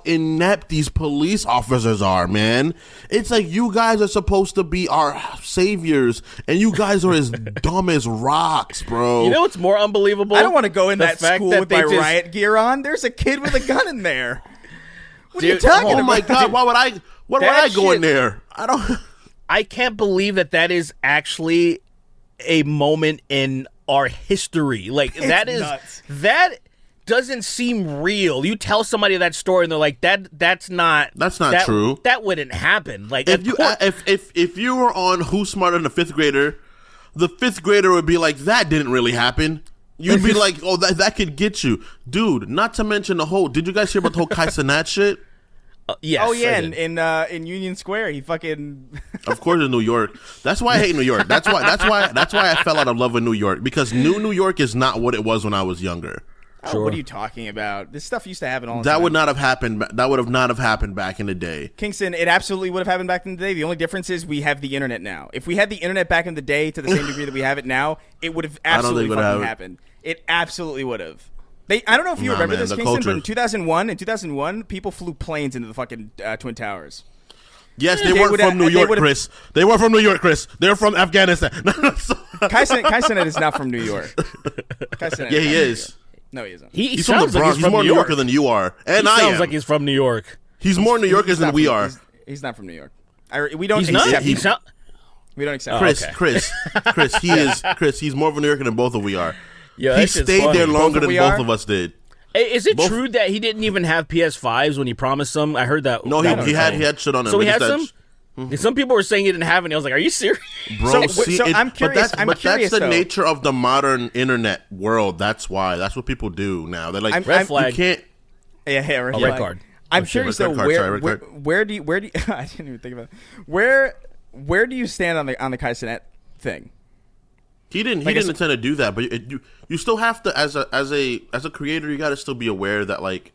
inept these police officers are, man. It's like you guys are supposed to be our saviors, and you guys are as dumb as rocks, bro. You know what's more unbelievable? I don't want to go in that school with my riot gear on. There's a kid with a gun in there. What are you talking about? Oh my god, why would I go in there? I can't believe that is actually a moment in our history. Like that doesn't seem real. You tell somebody that story and they're like, that's not true. That wouldn't happen. Like if you were on Who's Smarter Than a Fifth Grader, the fifth grader would be like, that didn't really happen. You'd be like, oh, that could get you. Dude, not to mention did you guys hear about the whole Kai Cenat shit? Yes. Oh yeah, I did. in Union Square, he fucking. Of course, in New York. That's why I hate New York. That's why I fell out of love with New York, because New York is not what it was when I was younger. Oh, Sure. what are you talking about? This stuff used to happen all the That time. would not have happened. That would have not have happened back in the day. Kingston, it absolutely would have happened back in the day. The only difference is we have the internet now. If we had the internet back in the day to the same degree that we have it now, it would have absolutely fucking happened. It absolutely would have. I don't know if you remember this, Kingston, but in 2001, people flew planes into the fucking Twin Towers. Yes, they weren't from New York, Chris. They weren't from New York, Chris. They're from Afghanistan. Kai Cenat is not from New York. Yeah, he is. No, he isn't. He's from the Bronx. He's more New Yorker than you are, and I am. Sounds like he's from New York. He's more New Yorkers than we are. He's not from New York. We don't He's accept. not. He's not. We don't accept. Chris, okay. Chris, he is. Chris, he's more of a New Yorker than both of we are. Yeah, He that shit's stayed funny. there longer than we both are? of us did. Hey, is it Both- true that he didn't even have PS5s when he promised them? I heard that. No, that he had shit on him. So he It's had that- some. Some people were saying he didn't have any. I was like, "Are you serious?" Bro, So I'm curious- But that's curious, the though. nature of the modern internet world. That's why. That's what people do now. They're like, Red flag. You can't. Yeah, red red flag. card. I'm shit, curious red though. card, sorry, red card. Where do you? I didn't even think about it. Where do you stand on the Kai Cenat thing? He didn't intend to do that, but you still have to, as a creator, you got to still be aware that, like,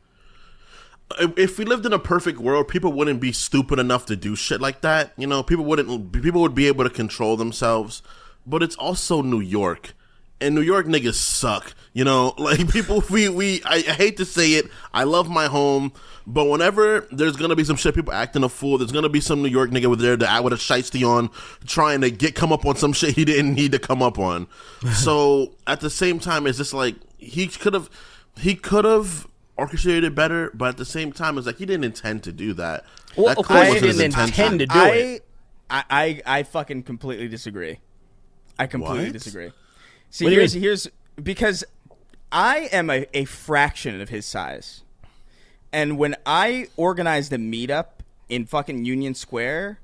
if we lived in a perfect world, people wouldn't be stupid enough to do shit like that. You know, people would be able to control themselves. But it's also New York, and New York niggas suck. You know, like, people. I hate to say it. I love my home, but whenever there's gonna be some shit, people acting a fool. There's gonna be some New York nigga with a shiesty on, trying to come up on some shit he didn't need to come up on. So at the same time, it's just like he could have orchestrated it better, but at the same time, it's like he didn't intend to do that. Well, That of clearly course he wasn't his didn't intention. intend to do it. I fucking completely disagree. I completely What? disagree. See, What do you here's because I am a fraction of his size, and when I organized a meetup in fucking Union Square,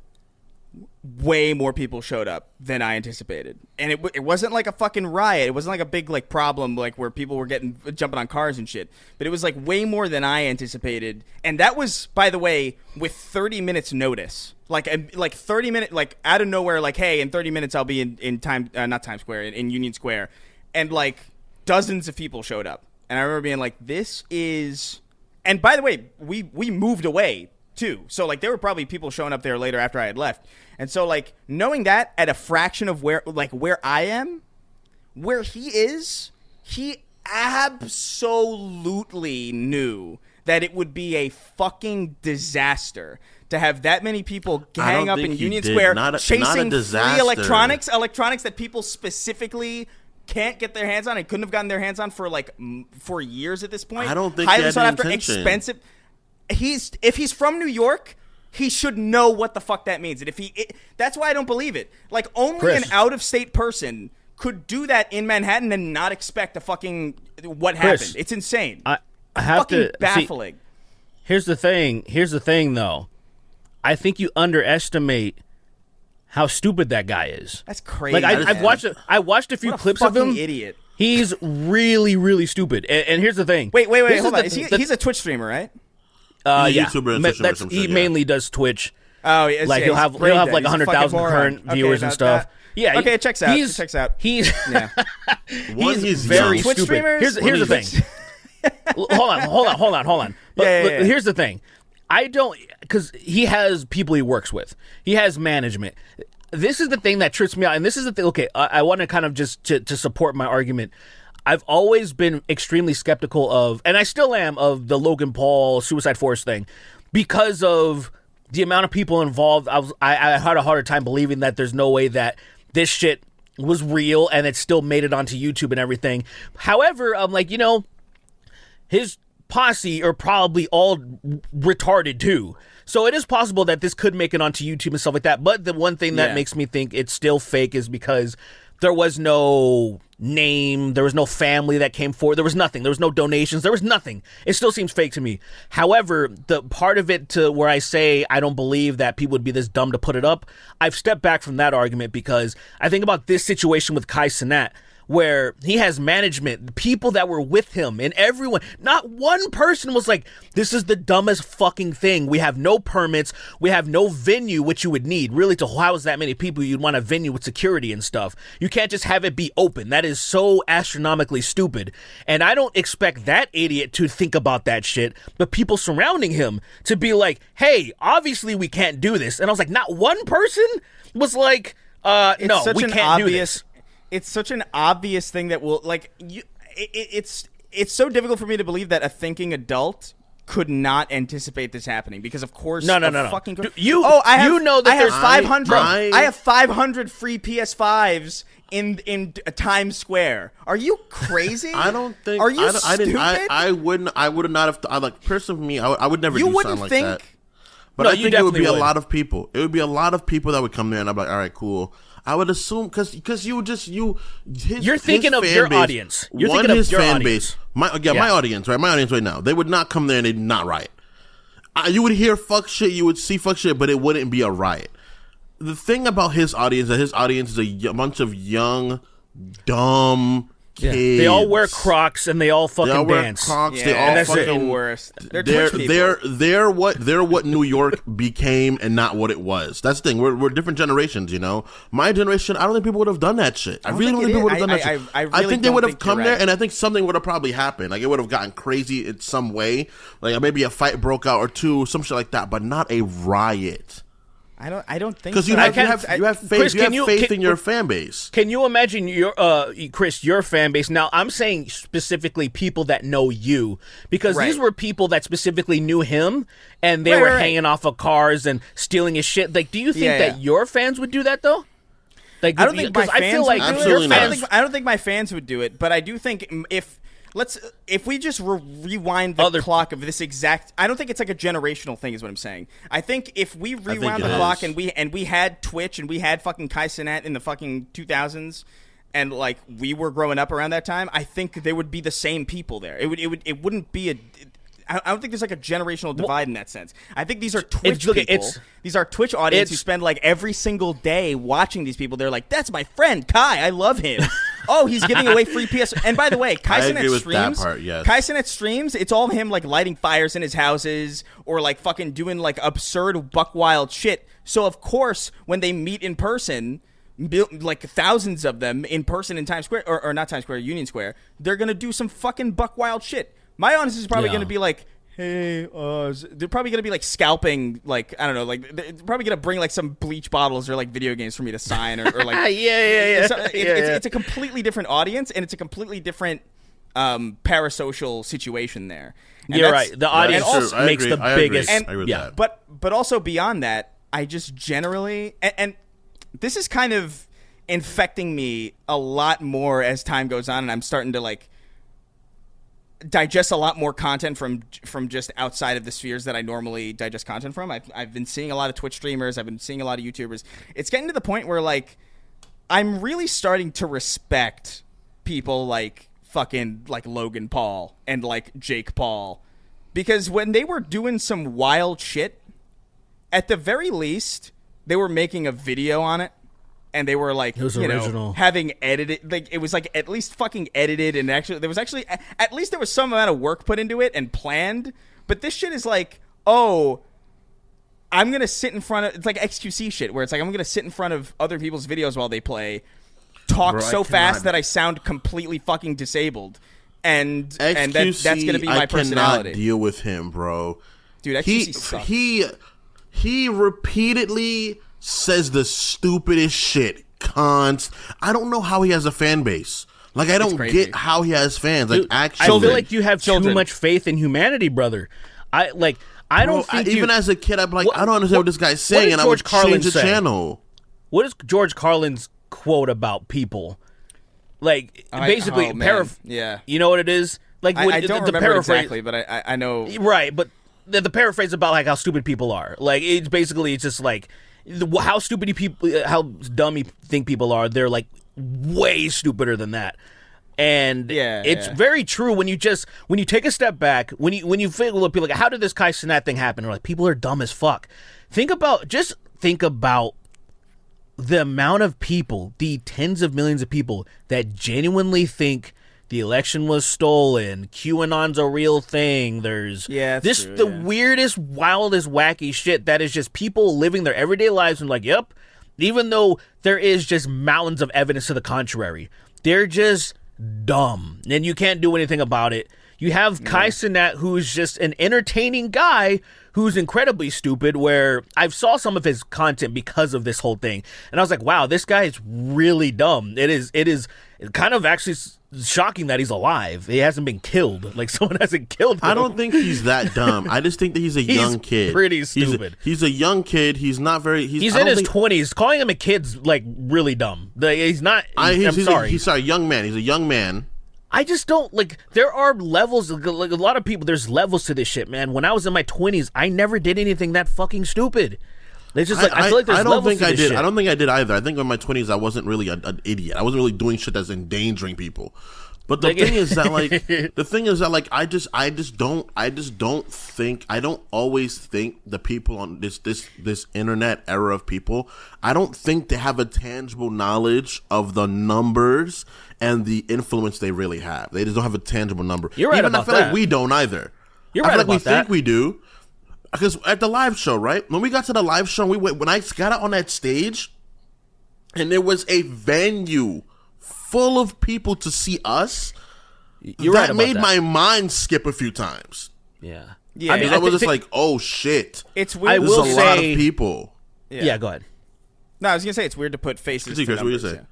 way more people showed up than I anticipated, and it wasn't like a fucking riot. It wasn't like a big like problem like where people were jumping on cars and shit. But it was like way more than I anticipated, and that was, by the way, with 30 minutes notice. Like 30 minutes, like out of nowhere, like, hey, in 30 minutes I'll be in not Times Square, in Union Square, and like dozens of people showed up, and I remember being like, this is. And by the way, we moved away too, so like there were probably people showing up there later after I had left. And so, like, knowing that at a fraction of where I am, where he is, he absolutely knew that it would be a fucking disaster to have that many people gang up in Union Square chasing free electronics that people specifically can't get their hands on and couldn't have gotten their hands on for years at this point. I don't think highly he had sought the after, intention. expensive. If he's from New York, he should know what the fuck that means. And that's why I don't believe it. Like, only Chris. an out-of-state person could do that in Manhattan and not expect a fucking what Chris, happened. It's insane. I have fucking to baffling. See, here's the thing, though. I think you underestimate how stupid that guy is. That's crazy. Like, I watched a few What a clips of fucking him. idiot. He's really, really stupid. And here's the thing. Wait, This hold is on. He's a Twitch streamer, right? He's a yeah. YouTuber and Twitcher or some He shit, yeah. mainly does Twitch. Oh, yeah. Like, he'll have brain like dead. He's a 100,000 fucking current moron. viewers Okay, and stuff. Yeah. Okay, it checks out. It checks out. He's Yeah. he's very young. Twitch stupid. streamers? Here's the thing. hold on. But Yeah. here's the thing. I don't, because he has people he works with. He has management. This is the thing that trips me out, and this is the thing. Okay, I want to kind of just to support my argument. I've always been extremely skeptical of, and I still am, of the Logan Paul Suicide Force thing, because of the amount of people involved. I had a harder time believing that there's no way that this shit was real and it still made it onto YouTube and everything. However, I'm like, his posse are probably all retarded too. So it is possible that this could make it onto YouTube and stuff like that. But the one thing that makes me think it's still fake is because there was no name, there was no family that came forward, there was nothing, there was no donations, there was nothing. It still seems fake to me. However, the part of it to where I say I don't believe that people would be this dumb to put it up, I've stepped back from that argument because I think about this situation with Kai Cenat. where he has management, the people that were with him, and everyone, not one person was like, this is the dumbest fucking thing. We have no permits. We have no venue, which you would need really to house that many people. You'd want a venue with security and stuff. You can't just have it be open. That is so astronomically stupid. And I don't expect that idiot to think about that shit, but people surrounding him to be like, hey, obviously we can't do this. And I was like, not one person was like, no, we can't do this. It's such an obvious thing that will, like, it's so difficult for me to believe that a thinking adult could not anticipate this happening because, of course, no. Fucking I have 500 free PS5s in Times Square. Are you crazy? I don't think. Are you stupid? I wouldn't. I would not have. Like, personally, for me, I would never do something like that. But I think it would be a lot of people. It would be a lot of people that would come there, and I'm like, all right, cool. I would assume because you're thinking of your audience. You're thinking of your audience. My audience, right? My audience right now. They would not come there and they'd not riot. You would hear fuck shit, you would see fuck shit, but it wouldn't be a riot. The thing about his audience, that his audience is a bunch of young, dumb kids. They all wear Crocs and they all fucking dance. Crocs, they all that's fucking the worst. They're what New York became and not what it was. That's the thing. We're different generations, you know. My generation, I don't think people would have done that shit. I really don't think people would have done that shit. I think they would have come there, and I think something would have probably happened. Like, it would have gotten crazy in some way. Like, maybe a fight broke out or two, some shit like that, but not a riot. I don't think because so. you have faith in your fan base. Can you imagine your fan base? Now I'm saying specifically people that know you, because these were people that specifically knew him and they were hanging off of cars and stealing his shit. Like, do you think that your fans would do that though? Like, I don't think my fans would absolutely do it. not. I don't think my fans would do it, but I do think if we just rewind the clock of this exact, I don't think it's like a generational thing is what I'm saying. I think if we rewound the clock and we had Twitch and we had fucking Kai Cenat in the fucking 2000s and like we were growing up around that time, I think there would be the same people there. It wouldn't be I don't think there's like a generational divide in that sense. I think these are Twitch people. These are Twitch audience who spend like every single day watching these people. They're like, that's my friend Kai. I love him. Oh, he's giving away free PS. And by the way, Kai Cenat streams. Kai Cenat streams. It's all him like lighting fires in his houses or like fucking doing like absurd buck wild shit. So of course, when they meet in person, like thousands of them in person in Times Square or not Times Square, Union Square, they're gonna do some fucking buck wild shit. My audience is probably going to be like, hey, they're probably going to be like scalping, like, I don't know, like they're probably going to bring like some bleach bottles or like video games for me to sign or like. It's a completely different audience and it's a completely different parasocial situation there. And you're right. The audience also makes the biggest. I agree with that. But also beyond that, I just generally, and this is kind of infecting me a lot more as time goes on and I'm starting to like digest a lot more content from just outside of the spheres that I normally digest content from. I've been seeing a lot of Twitch streamers. I've been seeing a lot of YouTubers. It's getting to the point where like I'm really starting to respect people like fucking like Logan Paul and like Jake Paul, because when they were doing some wild shit, at the very least they were making a video on it. And they were like, having edited, like it was like at least fucking edited, and actually there was at least there was some amount of work put into it and planned. But this shit is like, oh, I'm gonna sit in front of, it's like XQC shit where it's like I'm gonna sit in front of other people's videos while they play, talk so fast that I sound completely fucking disabled, and that's gonna be my personality. I cannot deal with him, bro. Dude, XQC sucks. He repeatedly says the stupidest shit. I don't know how he has a fan base. Like, I don't get how he has fans. Like, actually, I feel like you have too much faith in humanity, brother. I don't think even as a kid, I'd be like, I don't understand what this guy's saying, and I would change the channel. What is George Carlin's quote about people? Like, basically, you know what it is? Like, I don't remember exactly, but I know. Right, but the paraphrase about like how stupid people are. Like, it's just like how stupid how dumb you think people are. They're like way stupider than that. And it's very true when you take a step back, when you feel like, how did this Kai Cenat thing happen? Or like, people are dumb as fuck. Think about the amount of people, the tens of millions of people that genuinely think the election was stolen, QAnon's a real thing, there's weirdest, wildest, wacky shit that is just people living their everyday lives and like, yep, even though there is just mountains of evidence to the contrary, they're just dumb and you can't do anything about it. You have Kai Cenat, who's just an entertaining guy who's incredibly stupid, where I've saw some of his content because of this whole thing. And I was like, wow, this guy is really dumb. It is kind of actually shocking that he's alive. He hasn't been killed. Like, someone hasn't killed him. I don't think he's that dumb. I just think that he's a young kid. Pretty stupid. He's a young kid. He's not very... He's in his 20s. Calling him a kid's, like, really dumb. He's not... I'm sorry. He's a young man. He's a young man. I just don't, like, there are levels, like, a lot of people, there's levels to this shit, man. When I was in my 20s, I never did anything that fucking stupid. It's just like, I feel like there's levels to this shit. I don't think I did either. I think in my 20s, I wasn't really an idiot. I wasn't really doing shit that's endangering people. But the thing is that, like, I don't always think the people on this internet era of people, I don't think they have a tangible knowledge of the numbers and the influence they really have. They just don't have a tangible number. You're right about that. I feel like we don't either. You're right about that. I feel like we think we do. Because at the live show, right? When we got to the live show, when I got out on that stage, and there was a venue full of people to see us, that made my mind skip a few times. Yeah. I mean, I was just like, oh shit. It's weird. There's a lot of people. Yeah, go ahead. No, I was going to say, it's weird to put faces to numbers. What you say? Yeah.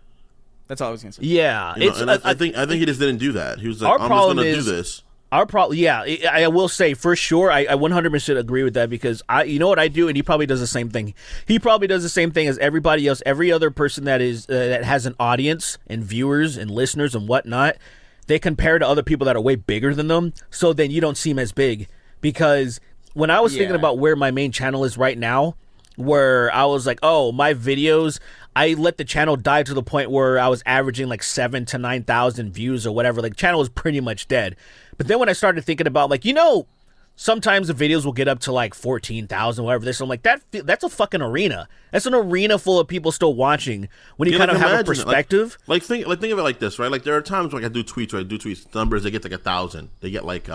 That's all I was going to say. Yeah. I think he just didn't do that. He was like, I'm just going to do this. Our problem, I will say for sure, I 100% agree with that, because you know what I do, and he probably does the same thing. He probably does the same thing as everybody else, every other person that has an audience and viewers and listeners and whatnot. They compare to other people that are way bigger than them, so then you don't seem as big. Because when I was thinking about where my main channel is right now, where I was like, oh, my videos, I let the channel die to the point where I was averaging like 7,000 to 9,000 views or whatever. Like, the channel was pretty much dead. But then when I started thinking about, like, sometimes the videos will get up to like 14,000, whatever this. I'm like, that's a fucking arena. That's an arena full of people still watching. When you kind of have a perspective, think of it like this, right? Like, there are times when I do tweets, numbers, they get like 1,000, they get like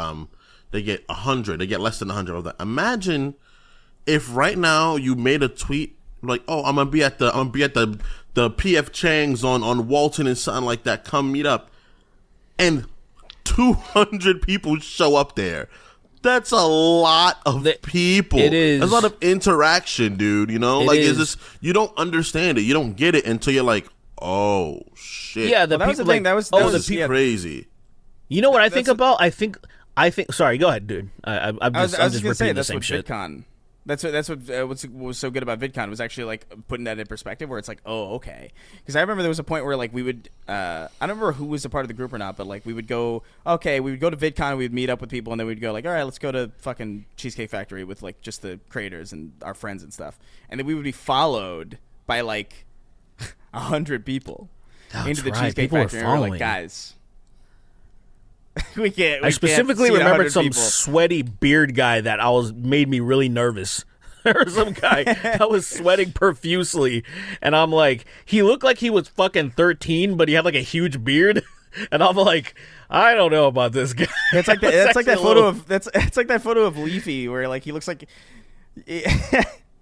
they get 100, they get less than 100 of that. Imagine if right now you made a tweet like, oh, I'm gonna be at the PF Chang's on Walton and something like that. Come meet up, and 200 people show up there. That's a lot of people. It is. That's a lot of interaction, dude. Is this? You don't understand it. You don't get it until you're like, oh shit. Yeah, that was the thing. That was crazy. You know what I think about? I think. Sorry, go ahead, dude. I'm just repeating the same shit. VidCon. That's what was so good about VidCon was actually like putting that in perspective, where it's like, oh, okay. Because I remember there was a point where like we would, I don't remember who was a part of the group or not, but like we would go to VidCon, and we would meet up with people, and then we'd go like, all right, let's go to fucking Cheesecake Factory with like just the creators and our friends and stuff, and then we would be followed by like 100 people into the Cheesecake Factory, and we're like, guys. we can't. I specifically remembered some sweaty beard guy that made me really nervous. There was some guy that was sweating profusely, and I'm like, he looked like he was fucking 13, but he had like a huge beard, and I'm like, I don't know about this guy. It's like that photo of Leafy where like he looks like.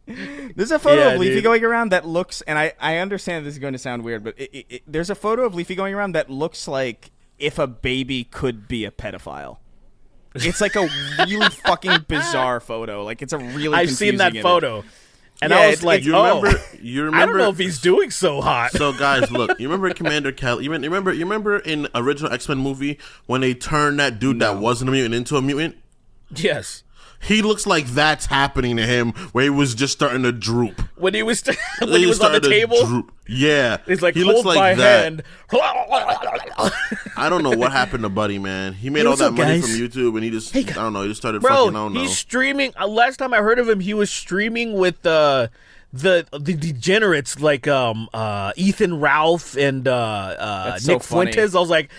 There's a photo of Leafy going around that looks, and I understand this is going to sound weird, but there's a photo of Leafy going around that looks like if a baby could be a pedophile. It's like a really fucking bizarre photo. Like, it's a really I've seen that photo. And I was like, you remember, I don't know if he's doing so hot. So, guys, look, you remember Commander Kelly? You remember in original X-Men movie when they turned that dude that wasn't a mutant into a mutant? Yes. He looks like that's happening to him, where he was just starting to droop. When he was on the table? Yeah. He's like, he looks like my that. Hand. I don't know what happened to Buddy, man. He made all that money from YouTube, and he just, I don't know, he just started fucking, I don't know. He's streaming. Last time I heard of him, he was streaming with the degenerates like Ethan Ralph and Nick Fuentes. I was like,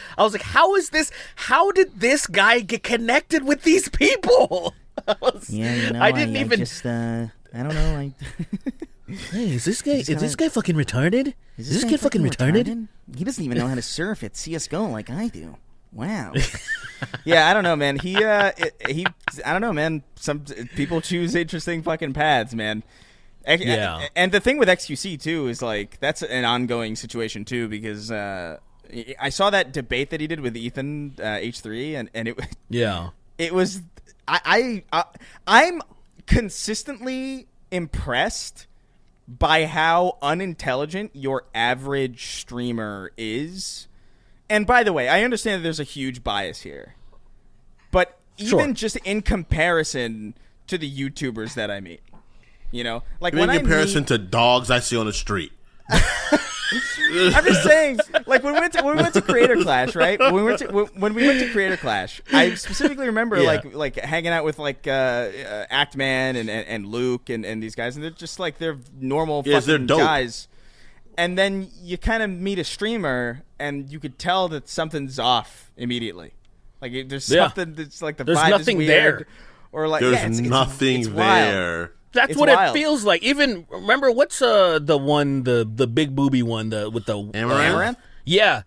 how did this guy get connected with these people? I don't know. Hey, is this guy fucking retarded? Is this kid fucking retarded? He doesn't even know how to surf at CS:GO like I do. Wow. Yeah, I don't know, man. I don't know, man. Some people choose interesting fucking paths, man. Yeah. And the thing with XQC too is like that's an ongoing situation too because I saw that debate that he did with Ethan H3 and it it was I'm consistently impressed by how unintelligent your average streamer is. And by the way, I understand that there's a huge bias here. But even just in comparison to the YouTubers that I meet, you know, like in comparison to dogs I see on the street. I'm just saying, like when we went to Creator Clash, right? When we went to Creator Clash, I specifically remember like hanging out with like Actman and Luke and these guys, and they're just like they're normal fucking guys. And then you kind of meet a streamer, and you could tell that something's off immediately. Like there's something that's like the vibe nothing is weird, there. Or like there's nothing it's there. Wild. That's it's what wild. It feels like. Even remember what's the big booby one with the Amaranth? Yeah.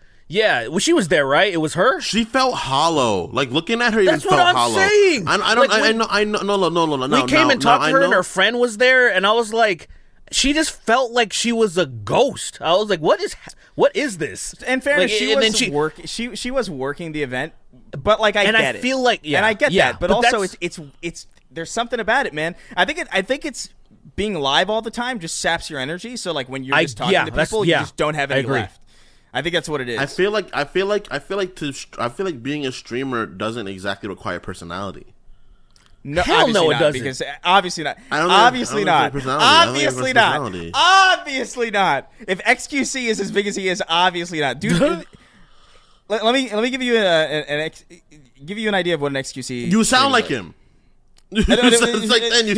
Well, she was there, right? It was her. She felt hollow. Like looking at her, even That's what felt I'm hollow. saying. I know. No. We came and talked to her, and her friend was there, and I was like, she just felt like she was a ghost. I was like, what is this? In fairness, like, she was working the event, but like I get it. Feel like and I get that, but also it's there's something about it, man. I think it's being live all the time just saps your energy. So like when you're just talking to people, you just don't have any left. I think that's what it is. I feel like being a streamer doesn't exactly require personality. No, hell no, it doesn't. Because obviously not. Obviously not. Obviously not. If XQC is as big as he is, obviously not, dude. let me give you an idea of what an XQC. You sound like him. It's like then you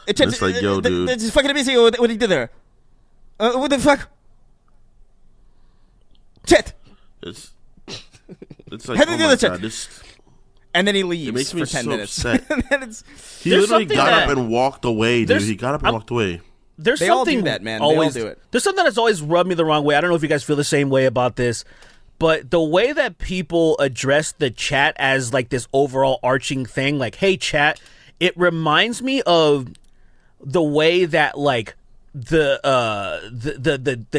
It's like, yo, dude. It's fucking amazing what he did there. What the fuck? Chat. It's like, oh my God, and then he leaves it makes me for 10 so minutes. Upset. He literally got up and walked away, dude. He got up and walked away. There's they something all do that, man. Always, they all do it. There's something that's always rubbed me the wrong way. I don't know if you guys feel the same way about this, but the way that people address the chat as like this overall arching thing, like, hey, chat, it reminds me of the way that like the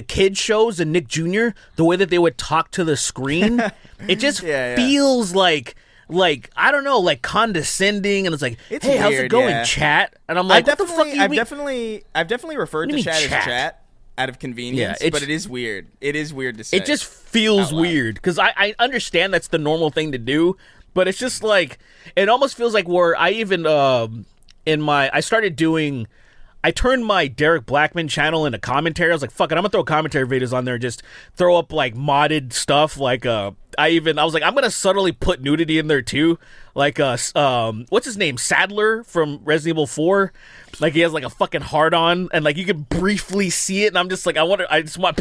kid shows and Nick Jr., the way that they would talk to the screen. It just feels like I don't know, like condescending, and it's like, hey, weird, how's it going, chat? And I'm like, what the fuck do you mean? I've definitely referred to chat as chat out of convenience, but it is weird. It is weird to say. It just feels weird because I understand that's the normal thing to do, but it's just like it almost feels like where I even I turned my Derek Blackman channel into commentary. I was like, fuck it, I'm gonna throw commentary videos on there and just throw up like modded stuff. Like I was like, I'm gonna subtly put nudity in there too. Like what's his name? Sadler from Resident Evil 4. Like he has like a fucking heart on, and like you can briefly see it, and I'm just like, I just want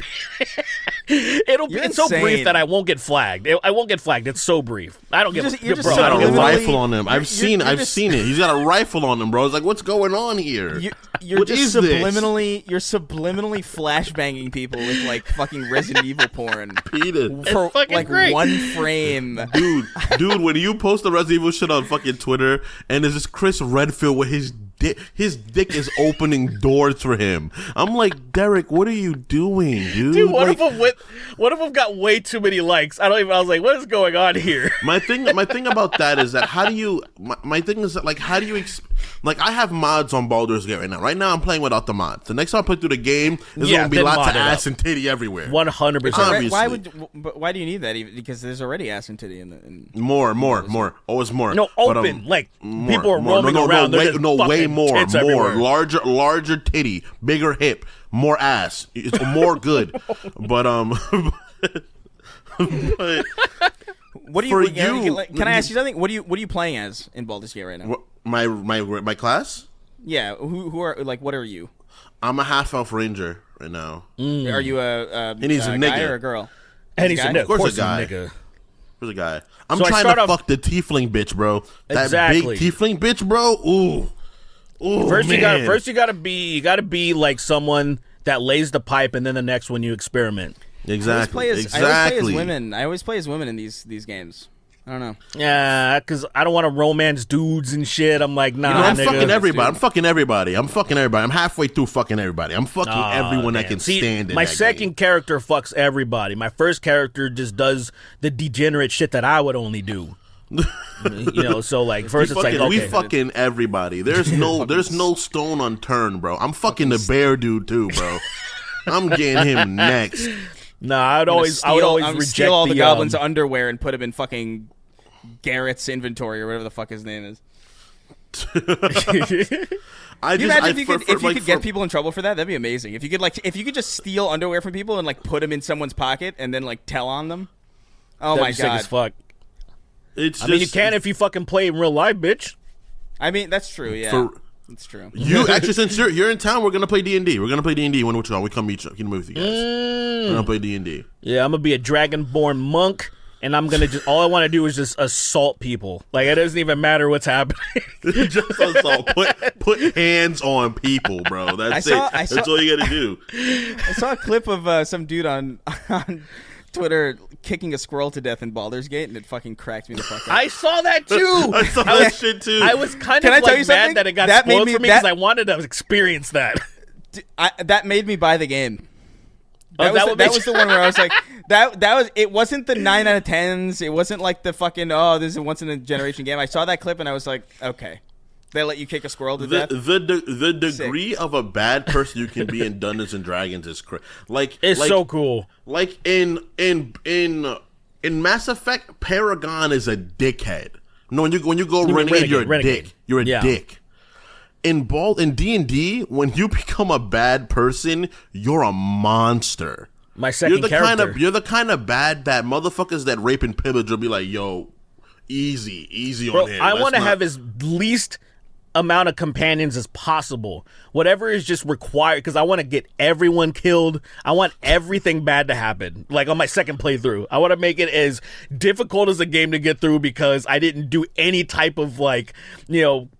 it's so brief that I won't get flagged. I won't get flagged. It's so brief. I don't get He's got a rifle on him. I've seen it. He's got a rifle on him, bro. It's like, what's going on here? You're subliminally flashbanging people with like fucking Resident Evil porn. Peter. For like great. one frame. Dude, when you post the Resident Evil shit on fucking Twitter and there's this Chris Redfield with his dick is opening doors for him. I'm like, Derek, what are you doing, dude? Dude, one of them got way too many likes. I was like, what is going on here? My thing about that is that how do you like I have mods on Baldur's Gate right now. Right now I'm playing without the mods. The next time I play through the game, there's gonna be lots of ass and titty everywhere. 100%. Why do you need that? Even because there's already ass and titty in the more. Always more. No, open. People are roaming around. Way more. Larger titty, bigger hip, more ass. It's more good. But what do you? Can I ask you something? What are you playing as in Baldur's Gate right now? My class? Yeah. Who are like? What are you? I'm a half elf ranger right now. Are you a and he's a nigga guy or a girl? And he's a nigga. Of course a guy. Where's the guy? I'm So I trying start to off- fuck the tiefling bitch, bro. That Exactly. big tiefling bitch, bro. Ooh. Ooh, First, man. you gotta be like someone that lays the pipe, and then the next one you experiment. Exactly. I always play as women. I always play as women in these games. I don't know. Yeah, because I don't want to romance dudes and shit. I'm like, nah, I'm nigga. fucking everybody. I'm fucking everybody. I'm halfway through fucking everybody. I'm fucking everyone I can See, stand in my that second game. character fucks everybody. My first character just does the degenerate shit that I would only do. So like first it's like, okay. We fucking everybody. There's no stone unturned, bro. I'm fucking the bear dude too, bro. I'm getting him next. Nah, I would always reject steal all the goblins' underwear and put him in fucking Garrett's inventory or whatever the fuck his name is. Can you imagine if you could get people in trouble for that? That'd be amazing. If you could just steal underwear from people and like put them in someone's pocket and then like tell on them. Oh That'd my be sick god! as fuck. I mean, you can if you fucking play in real life, bitch. I mean, that's true. Yeah, that's true. You actually, since you're in town, we're gonna play D&D. We're gonna play D&D when we come meet you. Can move with you guys. We're gonna play D&D. Yeah, I'm gonna be a dragonborn monk, and I'm gonna just all I want to do is just assault people. Like it doesn't even matter what's happening. Just assault. Put hands on people, bro. That's it. That's all you gotta do. I saw a clip of some dude on Twitter kicking a squirrel to death in Baldur's Gate, and it fucking cracked me the fuck up. I saw that too. I saw that shit too. I was kind Can of I tell you mad something? that it got That made spoiled me- for me because I wanted to experience that. That made me buy the game. Oh, That was the one where I was like, that was. It wasn't the 9 out of 10s. It wasn't like the fucking this is a once in a generation game. I saw that clip and I was like, okay, they let you kick a squirrel to death. The degree of a bad person you can be in Dungeons and Dragons is It's so cool. Like in Mass Effect, Paragon is a dickhead. No, when you go renegade, you're a dick. You're a dick. In D&D, when you become a bad person, you're a monster. My second character. You're the kind of bad that motherfuckers that rape and pillage will be like, yo, easy Bro, on him. I want to have as least amount of companions as possible. Whatever is just required, because I want to get everyone killed. I want everything bad to happen. Like on my second playthrough, I want to make it as difficult as a game to get through because I didn't do any type of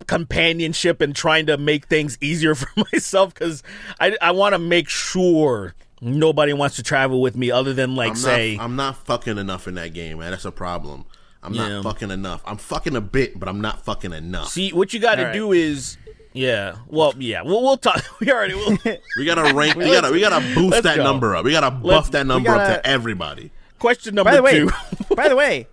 companionship and trying to make things easier for myself, because I want to make sure nobody wants to travel with me other than I'm not fucking enough in that game, man. That's a problem. I'm not fucking enough. I'm fucking a bit, but I'm not fucking enough. See, what you got to do is, we'll talk. We already will. We gotta rank. we gotta boost that number up. We gotta buff that number up to everybody. Question number 2. By the way,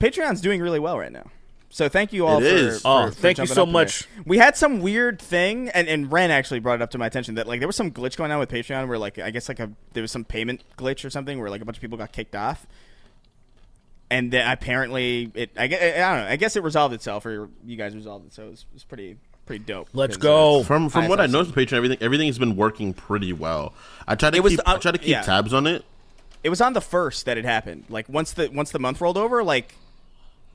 Patreon's doing really well right now. So thank you all for thank you jumping so up much. there. We had some weird thing, and Ren actually brought it up to my attention that like there was some glitch going on with Patreon where like I guess there was some payment glitch or something where like a bunch of people got kicked off. And then apparently, I don't know. I guess it resolved itself, or you guys resolved it, so it was pretty dope. Let's go. From what I noticed with Patreon, everything's been working pretty well. I tried to keep tabs on it. It was on the first that it happened. Like once the month rolled over, like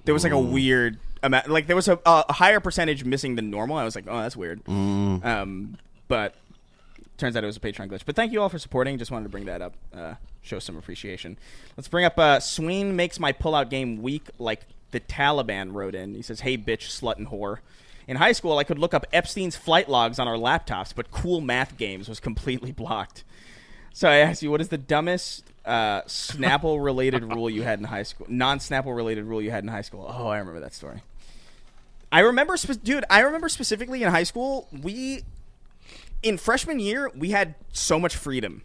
there was like a weird amount. Like there was a higher percentage missing than normal. I was like, oh, that's weird. But turns out it was a Patreon glitch. But thank you all for supporting. Just wanted to bring that up. Show some appreciation. Let's bring up Swain makes my pullout game weak like the Taliban wrote in. He says, hey, bitch, slut, and whore. In high school, I could look up Epstein's flight logs on our laptops, but cool math games was completely blocked. So I asked you, what is the dumbest Snapple-related rule you had in high school? Non-Snapple-related rule you had in high school. Oh, I remember that story. I remember specifically in high school, in freshman year, we had so much freedom.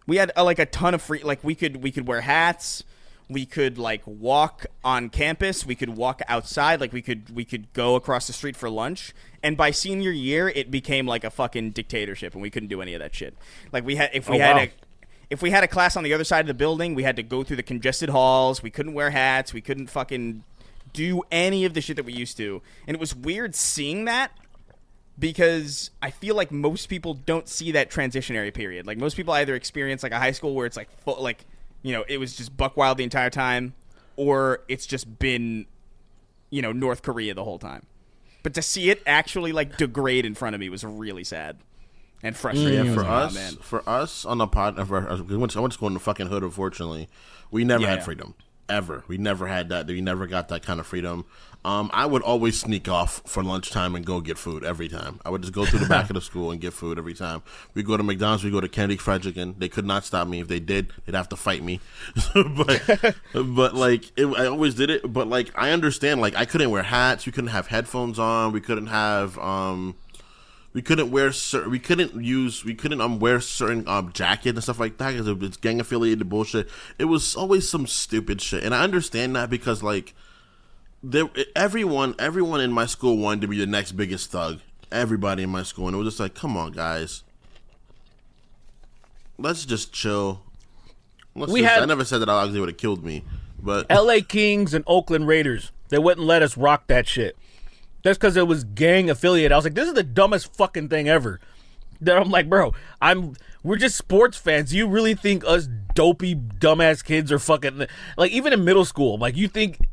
We had like a ton of free, like we could wear hats, we could like walk on campus, we could walk outside, like we could go across the street for lunch. And by senior year, it became like a fucking dictatorship, and we couldn't do any of that shit. Like if we had a class on the other side of the building, we had to go through the congested halls. We couldn't wear hats. We couldn't fucking do any of the shit that we used to. And it was weird seeing that. Because I feel like most people don't see that transitionary period. Like most people either experience like a high school where it's like it was just buck wild the entire time, or it's just been North Korea the whole time. But to see it actually like degrade in front of me was really sad. and frustrating. Yeah, Man. for us on the pod, I went to school in the fucking hood. Unfortunately, we never had freedom ever. We never had that. We never got that kind of freedom. I would always sneak off for lunchtime and go get food every time. I would just go to the back of the school and get food every time. We go to McDonald's, we go to Kennedy Fried Chicken. They could not stop me. If they did, they'd have to fight me. but like, I always did it. But like, I understand. Like, I couldn't wear hats. We couldn't have headphones on. We couldn't have. We couldn't wear wear certain jackets and stuff like that because it's gang affiliated bullshit. It was always some stupid shit, and I understand that because like. Everyone in my school wanted to be the next biggest thug. Everybody in my school, and it was just like, come on, guys, let's just chill. I never said that out loud. They would have killed me, but L.A. Kings and Oakland Raiders, they wouldn't let us rock that shit. That's because it was gang affiliated. I was like, this is the dumbest fucking thing ever. Then I'm like, bro, we're just sports fans. You really think us dopey dumbass kids are fucking like even in middle school? Like you think.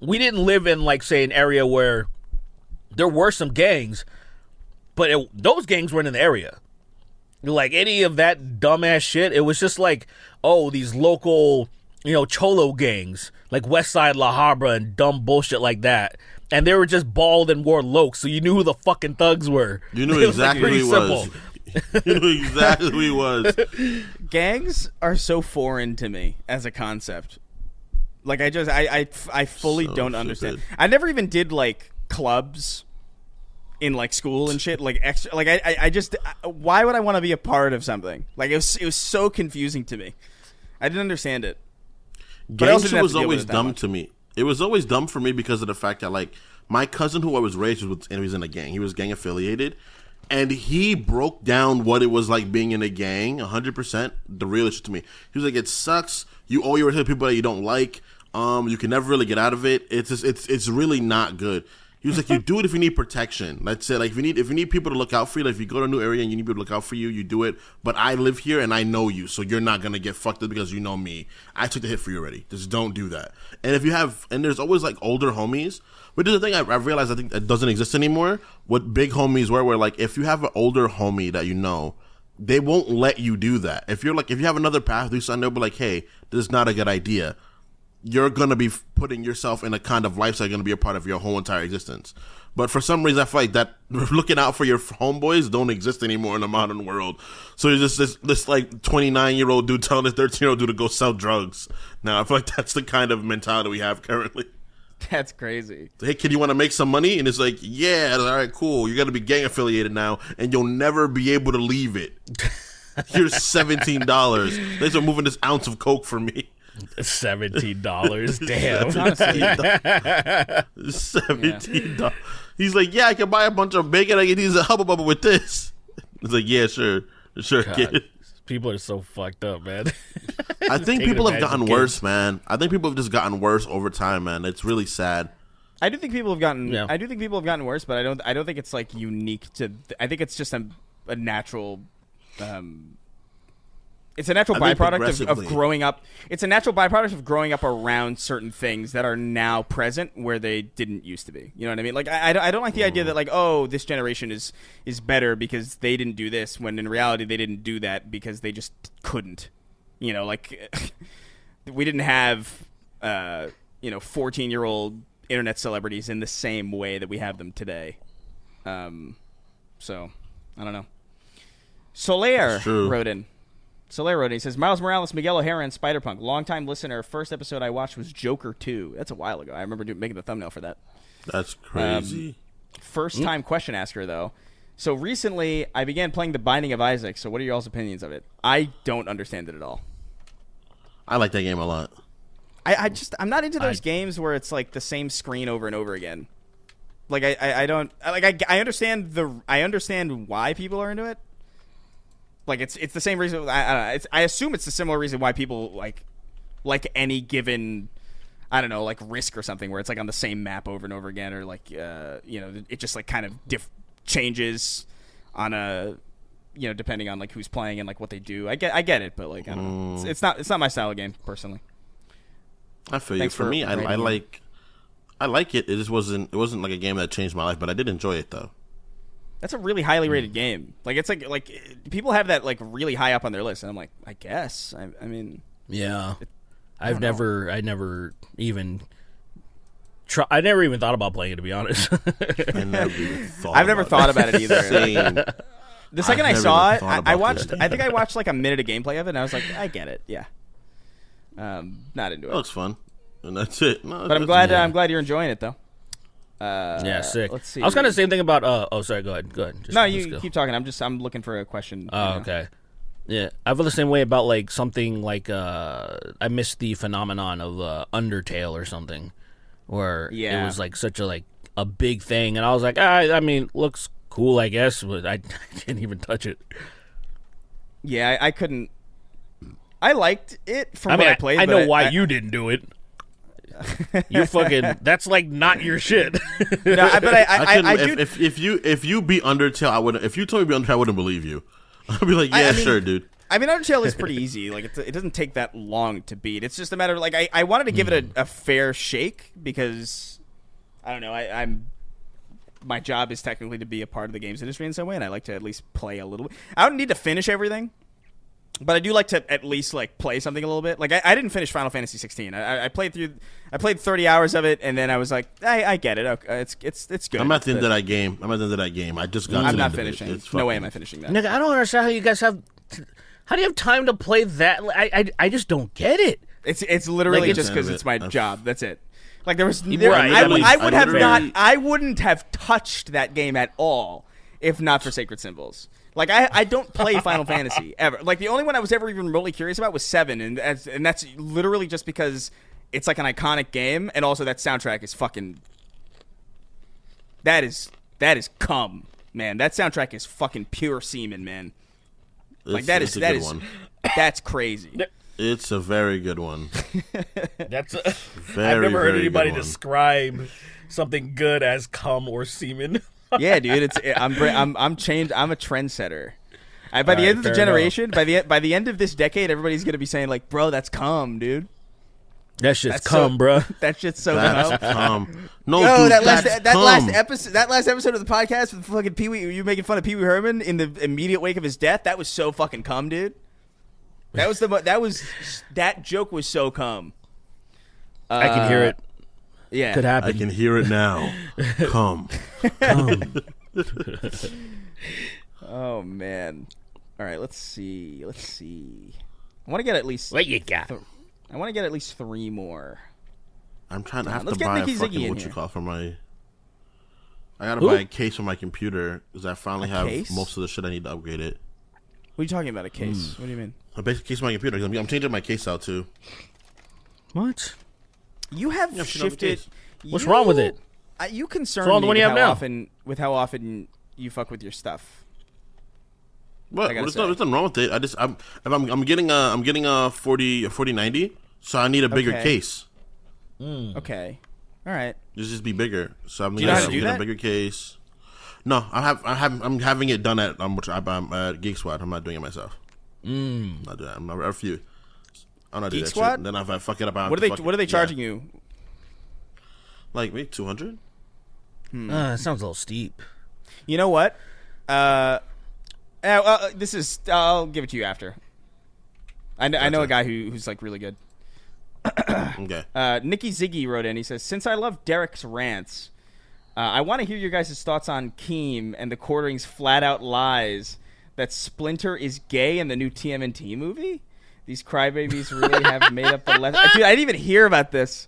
We didn't live in, like, say, an area where there were some gangs, but those gangs weren't in the area. Like, any of that dumbass shit, it was just like, oh, these local, cholo gangs, like West Side La Habra and dumb bullshit like that. And they were just bald and wore lokes, so you knew who the fucking thugs were. You knew exactly who he was. You knew exactly who he was. Gangs are so foreign to me as a concept. Like, I fully don't understand. I never even did, like, clubs in, like, school and shit. Like, extra. Like, I just... Why would I want to be a part of something? Like, it was so confusing to me. I didn't understand it. Gang shit was always dumb to me. It was always dumb for me because of the fact that, like, my cousin who I was raised with, and he was in a gang. He was gang affiliated. And he broke down what it was like being in a gang, 100%, the real shit to me. He was like, it sucks. You owe your respect to people that you don't like. You can never really get out of it. It's really not good. He was like, you do it if you need protection. That's it. Like if you need people to look out for you, like if you go to a new area and you need people to look out for you, you do it. But I live here and I know you, so you're not gonna get fucked up because you know me. I took the hit for you already. Just don't do that. And there's always like older homies. But there's a thing I've realized I think that doesn't exist anymore. What big homies were, where like if you have an older homie that you know, they won't let you do that. If you have another path, do something, they'll be like, hey, this is not a good idea. You're going to be putting yourself in a kind of lifestyle going to be a part of your whole entire existence. But for some reason, I feel like that looking out for your homeboys don't exist anymore in the modern world. So you're just this like 29-year-old dude telling this 13-year-old dude to go sell drugs. Now, I feel like that's the kind of mentality we have currently. That's crazy. Hey, kid, you want to make some money? And it's like, yeah, all right, cool. You're going to be gang affiliated now, and you'll never be able to leave it. Here's $17. Thanks for moving this ounce of coke for me. $17, damn. $17. He's like, yeah, I can buy a bunch of bacon. I can use a Hubba Bubba with this. It's like, yeah, sure, kid. People are so fucked up, man. I think people have gotten worse, man. I think people have just gotten worse over time, man. It's really sad. I do think people have gotten. I do think people have gotten worse, but I don't think it's like unique to. I think it's just a natural. It's a natural byproduct of growing up. It's a natural byproduct of growing up around certain things that are now present where they didn't used to be. You know what I mean? Like I don't like the idea that like, oh, this generation is better because they didn't do this, when in reality they didn't do that because they just couldn't. You know, like we didn't have 14-year-old internet celebrities in the same way that we have them today. So I don't know. Solaire wrote in. He says, Miles Morales, Miguel O'Hara, and Spider-Punk. Longtime listener. First episode I watched was Joker 2. That's a while ago. I remember making the thumbnail for that. That's crazy. First-time question asker, though. So recently, I began playing The Binding of Isaac. So what are y'all's opinions of it? I don't understand it at all. I like that game a lot. I'm not into those games where it's like the same screen over and over again. Like I don't like I understand why people are into it. Like it's the same reason. I assume it's the similar reason why people like any given, I don't know, like Risk or something, where it's like on the same map over and over again, or like it just like kind of changes on a depending on like who's playing and like what they do. I get it, but like I don't know. It's not my style of game personally. I feel you. For me, I like it. It just wasn't like a game that changed my life, but I did enjoy it though. That's a really highly rated game. Like it's like people have that like really high up on their list, and I'm like, I guess. I mean, yeah. I don't know. never even thought about playing it, to be honest. I've never thought about it either. Same. The second I I've saw never it, even thought I about watched. this. I think I watched like a minute of gameplay of it, and I was like, I get it. Yeah. Not into That it. looks fun, and that's it. No, But I'm glad. I'm glad you're enjoying it though. Yeah, sick. Let's see. I was kind of the same thing about. Oh, sorry. Go ahead. Just, No, just you go. keep talking. I'm looking for a question. Oh, okay. Yeah, I feel the same way about like something like I missed the phenomenon of Undertale or something, where it was like such a big thing, and I was like, I mean, looks cool, I guess, but I didn't even touch it. Yeah, I couldn't. I liked it from what I played. I know but why you didn't do it. You fucking. That's like not your shit. No, but I do. If you beat Undertale, I wouldn't. If you told me to beat Undertale, I wouldn't believe you. I'd be like, yeah, I mean, sure, dude. I mean, Undertale is pretty easy. Like, it doesn't take that long to beat. It's just a matter of like I wanted to give it a fair shake because I don't know. I'm my job is technically to be a part of the games industry in some way, and I like to at least play a little bit. I don't need to finish everything, but I do like to at least like play something a little bit. Like I didn't finish Final Fantasy 16. I played 30 hours of it, and then I was like, I get it. Okay, it's good. I'm at the end of that game. I just got. I'm to not the end of it. finishing. It's No way fucking- am I finishing that. Nigga, I don't understand how you guys have. How do you have time to play that? I just don't get it. It's literally Like, just because it's- it's my job. That's it. Like there was, Right, I would have not. literally- I wouldn't have touched that game at all if not for Sacred Symbols. Like I don't play Final Fantasy ever. Like the only one I was ever even remotely curious about was 7, and that's literally just because it's like an iconic game, and also that soundtrack is fucking. That is cum, man. That soundtrack is fucking pure semen, man. Like that it's is a good one. that's crazy. It's a very good one. That's. Very, I've never heard very anybody good one. describe something good as cum or semen. Yeah, dude, I'm changed. I'm a trendsetter. By the Alright, end of the fair generation, by the end of this decade, everybody's gonna be saying like, "Bro, that's cum, dude. That shit's That's cum, so- bro. That shit's so That's cum." cum. No, Yo, dude, that last episode of the podcast with fucking Pee Wee, you making fun of Pee Wee Herman in the immediate wake of his death. That was so fucking cum, dude. That joke was so cum. I can hear it. Yeah, Could I happen. can hear it now. Cum. Oh man. All right, let's see. I want to get at least. What you got? I want to get at least 3 more. I'm trying to have Let's to get buy a Nicky Ziggy fucking in what here. you call for my. I gotta Who? buy a case for my computer because I finally have case? most of the shit I need to upgrade it. What are you talking about? A case? What do you mean? A basic case for my computer. 'Cause I'm changing my case out too. What? You have Yeah, shit on the shifted. case. What's wrong with it? You concern What's wrong with me the one you have now? with how often you fuck with your stuff. What? I gotta There's say. nothing wrong with it. I'm getting a 4090, so I need a bigger Okay. case. Okay. All right. Just be bigger. So I'm you know how to gonna do get that? a bigger case. No, I'm having it done at at Geek Squad. I'm not doing it myself. Not doing that. I refuse. I'm not doing Geek that Squad? shit. Then if I fuck it up, What are they charging you? Like maybe 200. It sounds a little steep. You know what? This is. I'll give it to you after. I know a Gotcha. guy who's like really good. Okay. Nicky Ziggy wrote in. He says, "Since I love Derek's rants, I want to hear your guys' thoughts on Keem and the Quartering's flat-out lies that Splinter is gay in the new TMNT movie. These crybabies really have made up the lesson." Dude, I didn't even hear about this.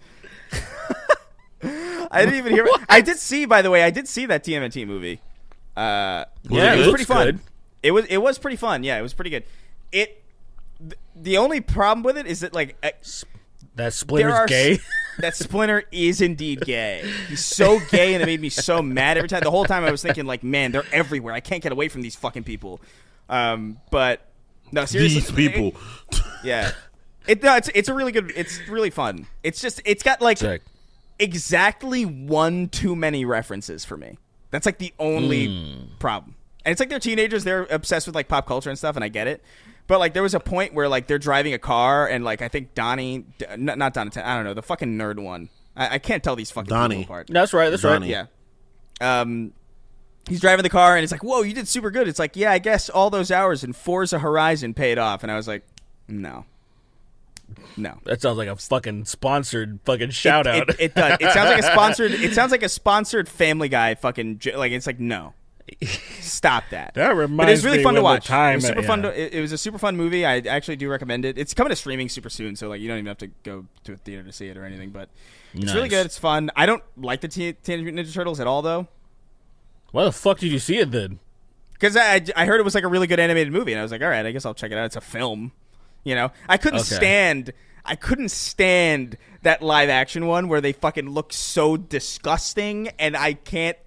I didn't even hear. I did see, by the way, I did see that TMNT movie. Yeah, it was it pretty fun. good. It was pretty fun. Yeah, it was pretty good. The only problem with it is that like. That Splinter's gay. That Splinter is indeed gay. He's so gay, and it made me so mad every time. The whole time I was thinking, like, man, they're everywhere. I can't get away from these fucking people. But no, seriously, These people. yeah, it's a really good. It's really fun. It's got like Sick. exactly one too many references for me. That's like the only problem. And it's like they're teenagers. They're obsessed with like pop culture and stuff, and I get it. But like there was a point where like they're driving a car, and like I think Donnie, not Donnie, I don't know, the fucking nerd one. I can't tell these fucking Donnie. people apart. That's right. That's Donnie. right. Yeah. he's driving the car, and it's like, whoa, you did super good. It's like, yeah, I guess all those hours in Forza Horizon paid off. And I was like, no. That sounds like a fucking sponsored fucking shout out. It does. It sounds like a sponsored. It sounds like a sponsored Family Guy fucking like. It's like, no, stop that. That reminds But it's really me fun to when the watch. time- It was super yeah. fun. It was a super fun movie. I actually do recommend it. It's coming to streaming super soon, so like you don't even have to go to a theater to see it or anything. But it's really Nice. good. It's fun. I don't like the Teenage Mutant Ninja Turtles at all, though, Why the fuck did you see it then? because I heard it was like a really good animated movie, and I was like, all right, I guess I'll check it out. It's a film, you know. I couldn't stand that live action one where they fucking look so disgusting, and I can't.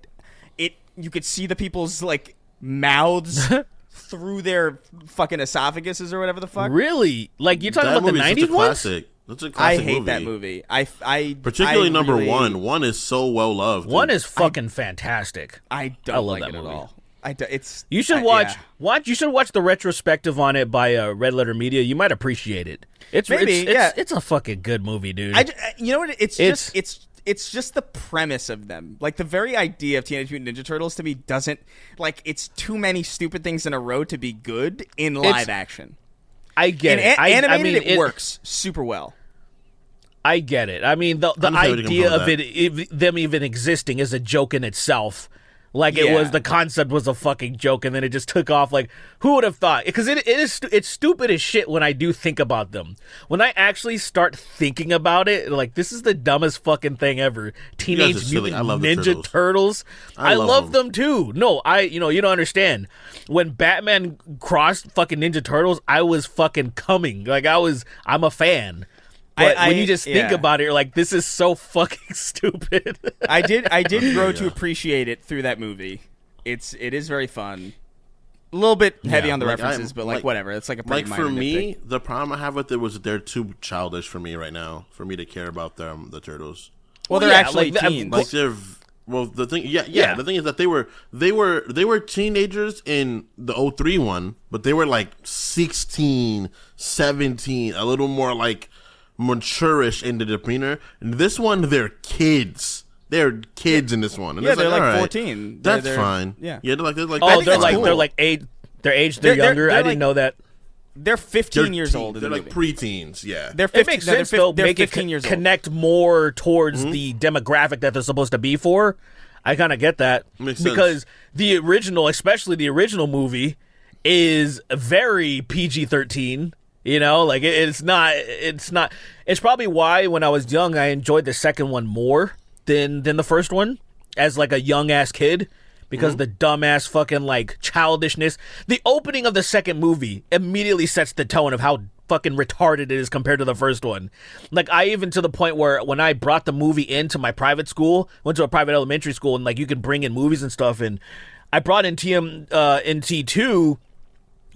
You could see the people's like mouths through their fucking esophaguses or whatever the fuck. Really? Like you're talking That about the movie is such '90s a ones? classic. That's a I classic hate movie. that movie. I Particularly number really- one. One is so well loved. One is fucking fantastic. I don't love like that it at movie. all. It's You should yeah. watch. You should watch the retrospective on it by Red Letter Media. You might appreciate it. Maybe, yeah. It's a fucking good movie, dude. You know what? It's just the premise of them. Like the very idea of Teenage Mutant Ninja Turtles to me doesn't like it's too many stupid things in a row to be good in live action. I get And it. animated, it works super well. I get it. I mean, the idea of them even existing is a joke in itself. Like it was, the concept was a fucking joke, and then it just took off. Like, who would have thought? Because it's stupid as shit when I do think about them. When I actually start thinking about it, like this is the dumbest fucking thing ever. Teenage Mutant Ninja Turtles. I love them too. No, you don't understand. When Batman crossed fucking Ninja Turtles, I was fucking coming. Like I'm a fan. But when you just think about it, you're like, this is so fucking stupid. I did grow to appreciate it through that movie. It is very fun. A little bit heavy on the references, but whatever. It's like a pretty minor for me, nitpick. the problem I have with it was that they're too childish for me right now for me to care about them, the turtles. Well, they're actually like, teens. Like they're the thing, the thing is that they were teenagers in the 03 one, but they were like 16, 17, a little more like mature-ish in the demeanor. And this one, they're kids. They're kids in this one. And yeah, they're like, like all right, 14. That's they're, fine. Yeah, they're like. Oh, they're cool. like age. They're aged. They're younger. they're I didn't know that. They're 15 years old. In They're the like movie. preteens. Yeah, They're 15. It makes sense though. They're Make 15 it years old. connect more towards the demographic that they're supposed to be for. I kind of get that Makes sense. because the original, especially the original movie, is very PG-13. You know, like it's not. It's probably why when I was young, I enjoyed the second one more than the first one as like a young ass kid. Because the dumbass fucking like childishness. The opening of the second movie immediately sets the tone of how fucking retarded it is compared to the first one. Like I even to the point where when I brought the movie into my private school, went to a private elementary school, and like you could bring in movies and stuff, and I brought in TMNT 2.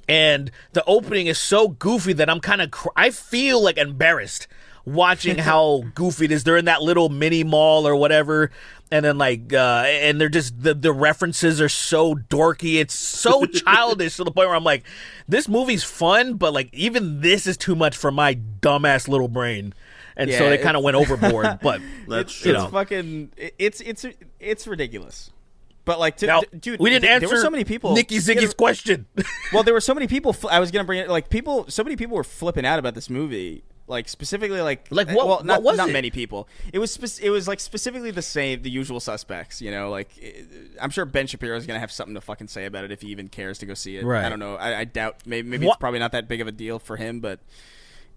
And the opening is so goofy that I'm kind of I feel like embarrassed watching how goofy it is. They're in that little mini mall or whatever, and then like and they're just the references are so dorky. It's so childish to the point where I'm like, this movie's fun, but like even this is too much for my dumbass little brain. And so they kind of went overboard. But that's true. It's fucking. It's ridiculous. But like, dude, we didn't answer there were so many people. Nikki Ziggy's question. Well, there were so many people. I was gonna bring it. Like people, so many people were flipping out about this movie. Like specifically, like what? Well, not what was not it? many people. It was like specifically the usual suspects. You know, like I'm sure Ben Shapiro is gonna have something to fucking say about it if he even cares to go see it. Right. I don't know. I doubt. Maybe it's probably not that big of a deal for him, but.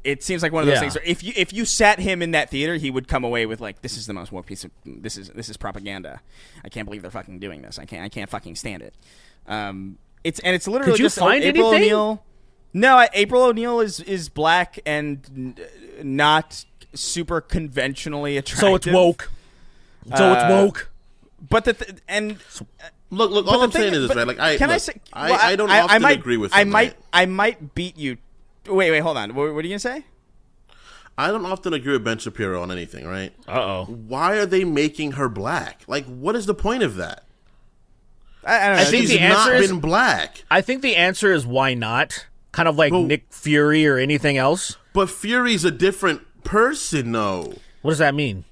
It seems like one of those things where if you sat him in that theater, he would come away with like, this is the most woke piece of this is propaganda. I can't believe they're fucking doing this. I can't fucking stand it. It's literally Could you just find April anything? O'Neil. No, April O'Neil is black and not super conventionally attractive. So it's woke. It's woke. But Look. All I'm saying is this, right? Like, I don't often agree with him. I might beat you. Wait, hold on. What are you gonna say? I don't often agree with Ben Shapiro on anything, right? Uh-oh. Why are they making her black? Like, what is the point of that? I don't know. I think She's the answer not is been black. I think the answer is why not? Kind of like Nick Fury or anything else. But Fury's a different person, though. What does that mean?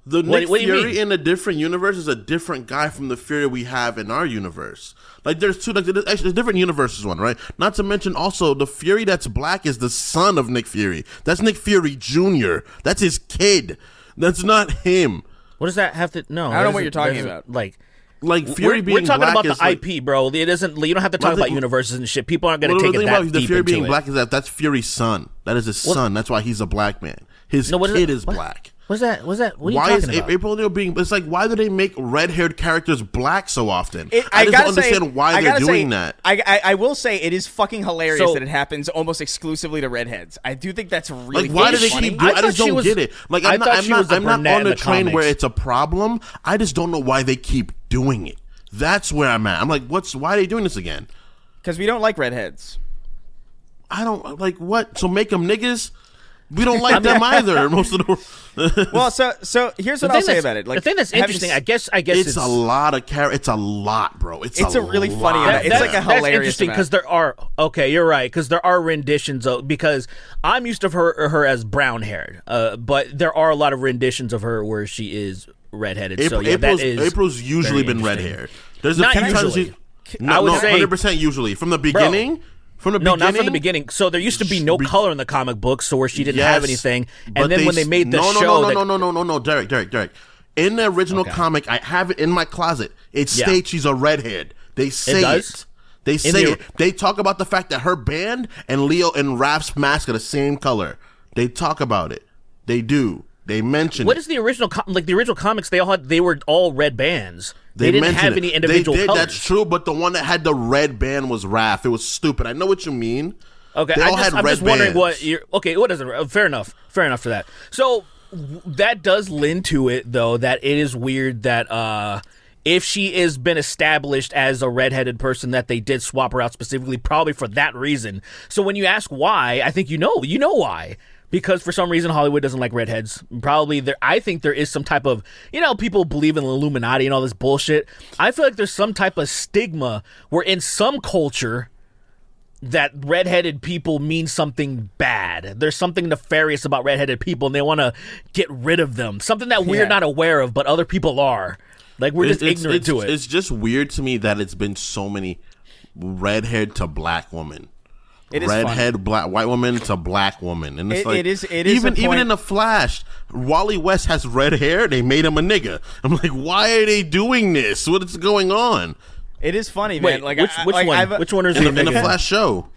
The Nick what do you Fury mean? in a different universe is a different guy from the Fury we have in our universe. Like there's two, like there's different universes, one, right? Not to mention also the Fury that's black is the son of Nick Fury. That's Nick Fury Jr. That's his kid. That's not him. What does that have to? No, I don't know what you're talking about. Like Fury being we're talking black about the is like, IP, bro. It doesn't. You don't have to talk about universes and shit. People aren't going to take it that the deep Fury into being it. black is that's Fury's son. That is his son. That's why he's a black man. His kid is black. What's that? What are you Why talking is about? April O'Neil being? It's like, why do they make red-haired characters black so often? I just gotta don't understand say, why they're doing that. I will say it is fucking hilarious So- that it happens almost exclusively to redheads. I do think that's really Like, why do they funny. keep doing? I just thought she don't was- get it. Like, I I'm thought she was the I'm not brunette on in the the train where comics. it's a problem. I just don't know why they keep doing it. That's where I'm at. I'm like, why are they doing this again? Because we don't like redheads. I don't like what. So make them niggas. We don't like them either. Most of the Well, so here's what I'll say about it. Like the thing that's interesting, I guess it's a lot of It's a lot, bro. It's a really funny lot. amount. It's like a that's hilarious interesting amount. because there are you're right, because there are renditions of, because I'm used to her as brown haired, but there are a lot of renditions of her where she is redheaded. So yeah, April's usually been red haired. There's a Not few times usually. I would say 100% usually from the beginning. From the No, beginning, not from the beginning. So there used to be no color in the comic books, so where she didn't have anything. And then when they made the show, no, Derek. In the original comic, I have it in my closet. It states she's a redhead. They say it. They say it. They talk about the fact that her band and Leo and Raph's mask are the same color. They talk about it. They do. They mention what it. is the original? The original comics, they were all red bands. They didn't have any individual colors. That's true, but the one that had the red band was Raph. It was stupid. I know what you mean. Okay, I'm just wondering what you're. Okay, what is it? Fair enough for that. So that does lend to it, though, that it is weird that if she has been established as a redheaded person, that they did swap her out specifically, probably for that reason. So when you ask why, I think you know why. Because for some reason Hollywood doesn't like redheads. Probably I think there is some type of, people believe in the Illuminati and all this bullshit. I feel like there's some type of stigma where in some culture that redheaded people mean something bad. There's something nefarious about redheaded people and they want to get rid of them. Something that we're not aware of, but other people are. Like we're just ignorant to it. It's just weird to me that it's been so many redhead to black women. It is redhead, white woman to black woman, and it's it is even in the Flash, Wally West has red hair. They made him a nigga. I'm like, why are they doing this? What is going on? It is funny, man. Wait, like which one is in the Flash show?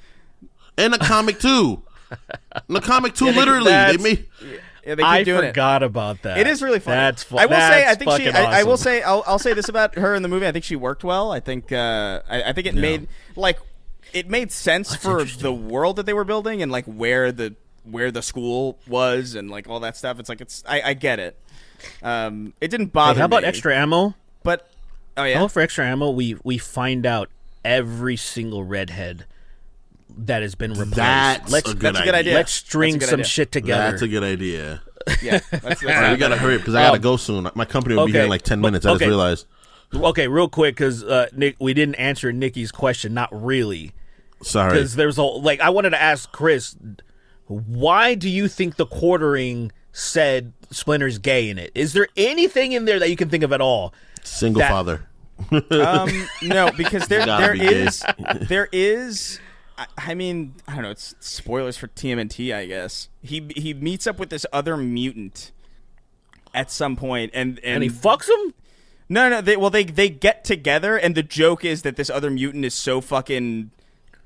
In the comic too. In the comic too, literally they made. Yeah, they keep I doing forgot about that. It is really funny. That's fun. I will say, I think fucking she. I will awesome. say, I'll say this about her in the movie. I think she worked well. I think. I think it made it made sense for the world that they were building and like where the school was and like all that stuff. It's like I get it. It didn't bother me. How about extra ammo? But For extra ammo, we find out every single redhead that has been replaced. That's a good idea. Let's string some shit together. That's a good idea. Yeah, all right, we gotta hurry up because I gotta go soon. My company will be here in like 10 minutes. I just realized. Okay, real quick, because Nick, we didn't answer Nikki's question. Not really. Sorry. Because there's I wanted to ask Chris, why do you think the quartering said Splinter's gay in it? Is there anything in there that you can think of at all? Single father. No, because there be is. I mean, I don't know. It's spoilers for TMNT, I guess. He meets up with this other mutant at some point, and he fucks him. No. They get together, and the joke is that this other mutant is so fucking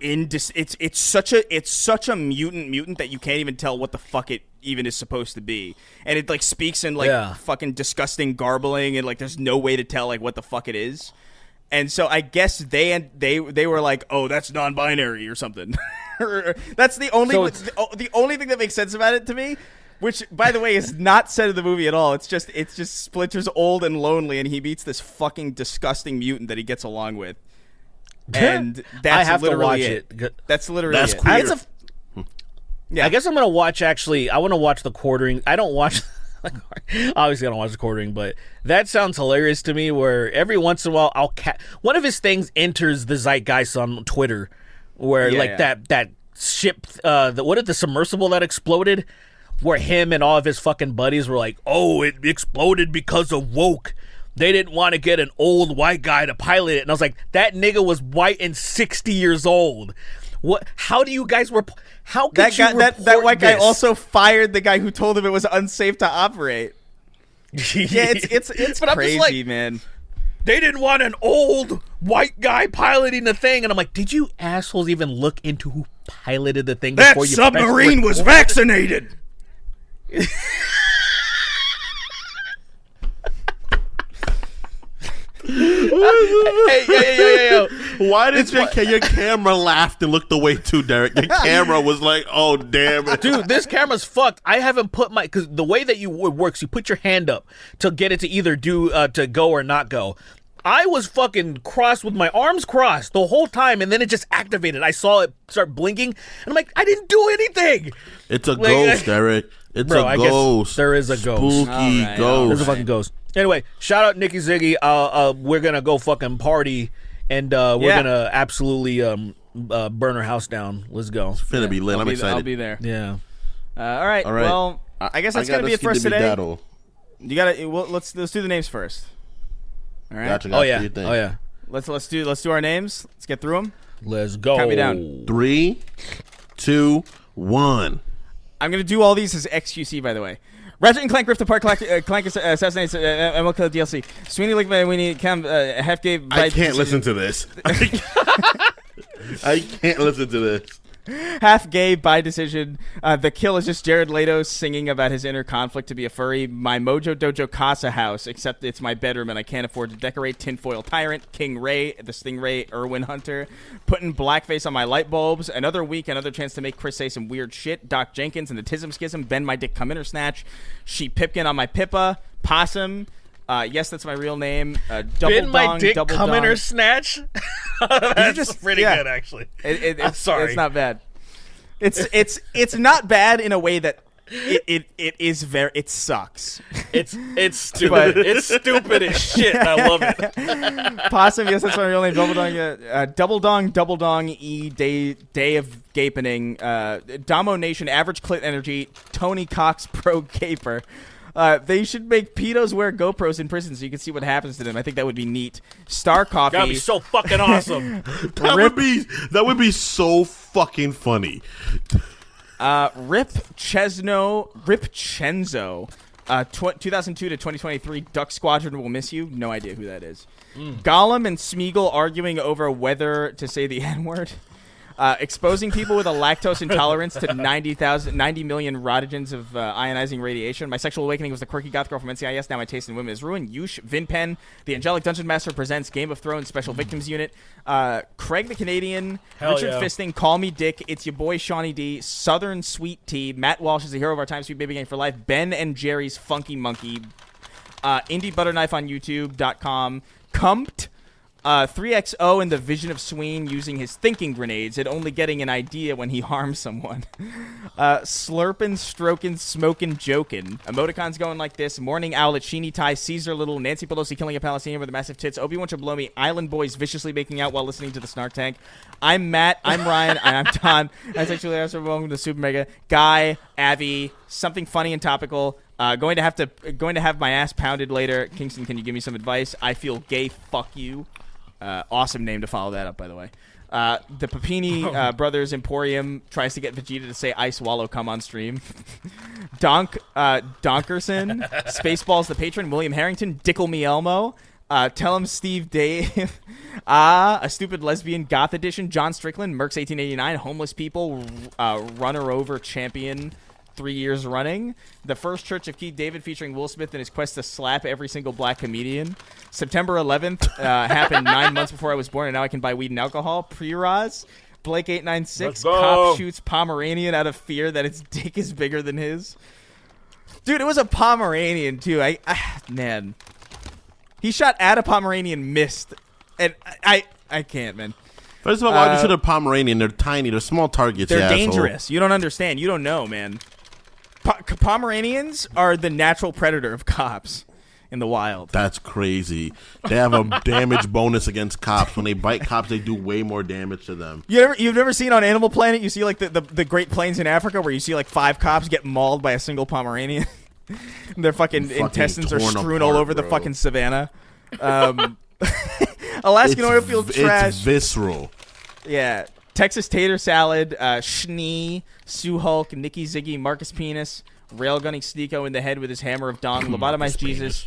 it's such a mutant that you can't even tell what the fuck it even is supposed to be, and it like speaks in like fucking disgusting garbling, and like there's no way to tell like what the fuck it is. And so I guess they were like, oh, that's non-binary or something. That's the only thing that makes sense about it to me. Which, by the way, is not said in the movie at all. It's just Splinter's old and lonely, and he meets this fucking disgusting mutant that he gets along with. And that's I have literally to watch it. That's literally it. Queer. Yeah, I guess I'm gonna watch. Actually, I want to watch the quartering. I don't watch. Obviously, I don't watch the quartering, but that sounds hilarious to me. Where every once in a while, one of his things enters the zeitgeist on Twitter, where that ship, the submersible that exploded. where him and all of his fucking buddies were like, oh, it exploded because of woke. They didn't want to get an old white guy to pilot it. And I was like, that nigga was white and 60 years old. What? How do you guys how could that white guy also fired the guy who told him it was unsafe to operate? Yeah, it's but crazy, like, man. They didn't want an old white guy piloting the thing, and I'm like, did you assholes even look into who piloted the thing before you? That submarine was vaccinated. Hey. Why did your camera laughed and looked away too, Derek? Your camera was like, oh, damn it. Dude, this camera's fucked. I haven't put because the way that it works, you put your hand up to get it to either do, to go or not go. I was fucking crossed with my arms crossed the whole time, and then it just activated. I saw it start blinking, and I'm like, I didn't do anything. It's a ghost, Derek. It's a ghost. There is a ghost. Spooky ghost. There's a fucking ghost. Anyway, shout out Nikki Ziggy. We're gonna go fucking party, and we're gonna absolutely burn her house down. Let's go. It's finna be lit. I'm excited. I'll be there. Yeah. All right. Well, I guess that's gonna be it for us today. You gotta. Well, let's do the names first. All right. Gotcha. Oh yeah. Let's do our names. Let's get through them. Let's go. Count me down. 3, 2, 1. I'm gonna do all these as XQC, by the way. Ratchet and Clank Rift Apart, Clank Assassinates, MLK DLC, Sweeney Lick, we need Cam, Half Gape. I can't listen to this. I can't listen to this. Half gay by decision. The kill is just Jared Leto singing about his inner conflict to be a furry. My Mojo Dojo Casa house, except it's my bedroom and I can't afford to decorate. Tinfoil Tyrant, King Ray, the Stingray, Irwin Hunter. Putting blackface on my light bulbs. Another week, another chance to make Chris say some weird shit. Doc Jenkins and the Tism Schism. Bend my dick, come in or snatch. Sheep Pipkin on my Pippa. Possum. Yes, that's my real name. Bend my dick, come in or snatch. That's just pretty good, actually. I'm sorry. It's not bad. It's not bad in a way that it sucks. It's stupid. It's stupid as shit. I love it. Possum, yes, that's my real name. Double Dong, E, Day of Gapening, Domo Nation, Average Clit Energy, Tony Cox, Pro Gaper. They should make pedos wear GoPros in prison so you can see what happens to them. I think that would be neat. Star Coffee. That'd be so fucking awesome. That would be so fucking funny. Rip Chenzo, 2002 to 2023. Duck Squadron will miss you. No idea who that is. Gollum and Smeagol arguing over whether to say the N-word. Exposing people with a lactose intolerance to 90 million rotogens of ionizing radiation. My sexual awakening was the quirky goth girl from NCIS. Now my taste in women is ruined. Yush, Vinpen, the Angelic Dungeon Master presents Game of Thrones Special Victims Unit. Craig the Canadian, Richard Fisting, Call Me Dick, It's Your Boy Shawnee D, Southern Sweet Tea, Matt Walsh is the hero of our time, Sweet Baby Gang for life, Ben and Jerry's Funky Monkey, Indie Butterknife on YouTube.com, Cumpt, 3XO and the Vision of Sween using his thinking grenades and only getting an idea when he harms someone. Slurpin', strokin', smokin', jokin'. Emoticons going like this. Morning Owlet, Sheeny Tie, Caesar Little, Nancy Pelosi killing a Palestinian with the massive tits, Obi-Wan Chablomi, Island Boys viciously making out while listening to the Snark Tank. I'm Matt, I'm Ryan, and I'm Don. That's actually welcome to Super Mega. Guy, Avi, something funny and topical. Going to have my ass pounded later. Kingston, can you give me some advice? I feel gay, fuck you. Awesome name to follow that up, by the way. The Papini Brothers Emporium tries to get Vegeta to say "I swallow cum" on stream. Donkerson, Spaceballs the Patron, William Harrington, Dickle Me Elmo. Tell him Steve Dave. A Stupid Lesbian Goth Edition, John Strickland, Mercs 1889, Homeless People, Runner Over Champion. 3 years running. The First Church of Keith David featuring Will Smith in his quest to slap every single black comedian. September 11th happened 9 months before I was born, and now I can buy weed and alcohol. Pre-Roz. Blake 896. Cop shoots Pomeranian out of fear that its dick is bigger than his. Dude, it was a Pomeranian, too. Man. He shot at a Pomeranian, missed. And I can't, man. First of all, why do you shoot a Pomeranian? They're tiny. They're small targets. They're dangerous. You don't understand. You don't know, man. Pomeranians are the natural predator of cops. in the wild. That's crazy. They have a damage bonus against cops. When they bite cops, they do way more damage to them. You've never seen on Animal Planet, you see like the Great Plains in Africa where you see like 5 cops get mauled by a single Pomeranian. Their fucking intestines are strewn all over the fucking savannah. Alaskan oil field trash. It's visceral. Yeah. Texas tater salad, Schnee, Sue Hulk, Nikki Ziggy, Marcus Penis, railgunning Sneeko in the head with his hammer of dawn, lobotomized Jesus,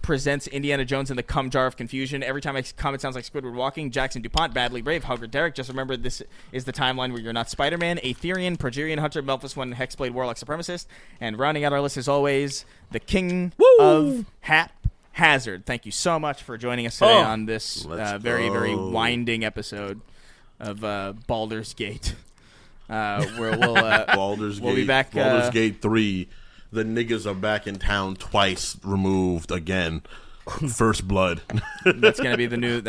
presents Indiana Jones in the cum jar of confusion. Every time I come, it sounds like Squidward walking. Jackson DuPont, badly brave. Hugger Derek, just remember this is the timeline where you're not Spider-Man. Aetherian, Progerian Hunter, Melphus One, Hexblade, Warlock Supremacist. And rounding out our list as always, the King of Haphazard. Thank you so much for joining us today on this very, very winding episode of Baldur's Gate. Where Baldur's Gate. We'll be back. Baldur's Gate 3. The niggas are back in town twice removed again. First blood. That's gonna be the new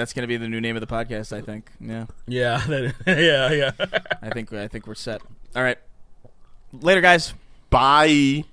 name of the podcast, I think. Yeah. Yeah. I think we're set. All right. Later, guys. Bye.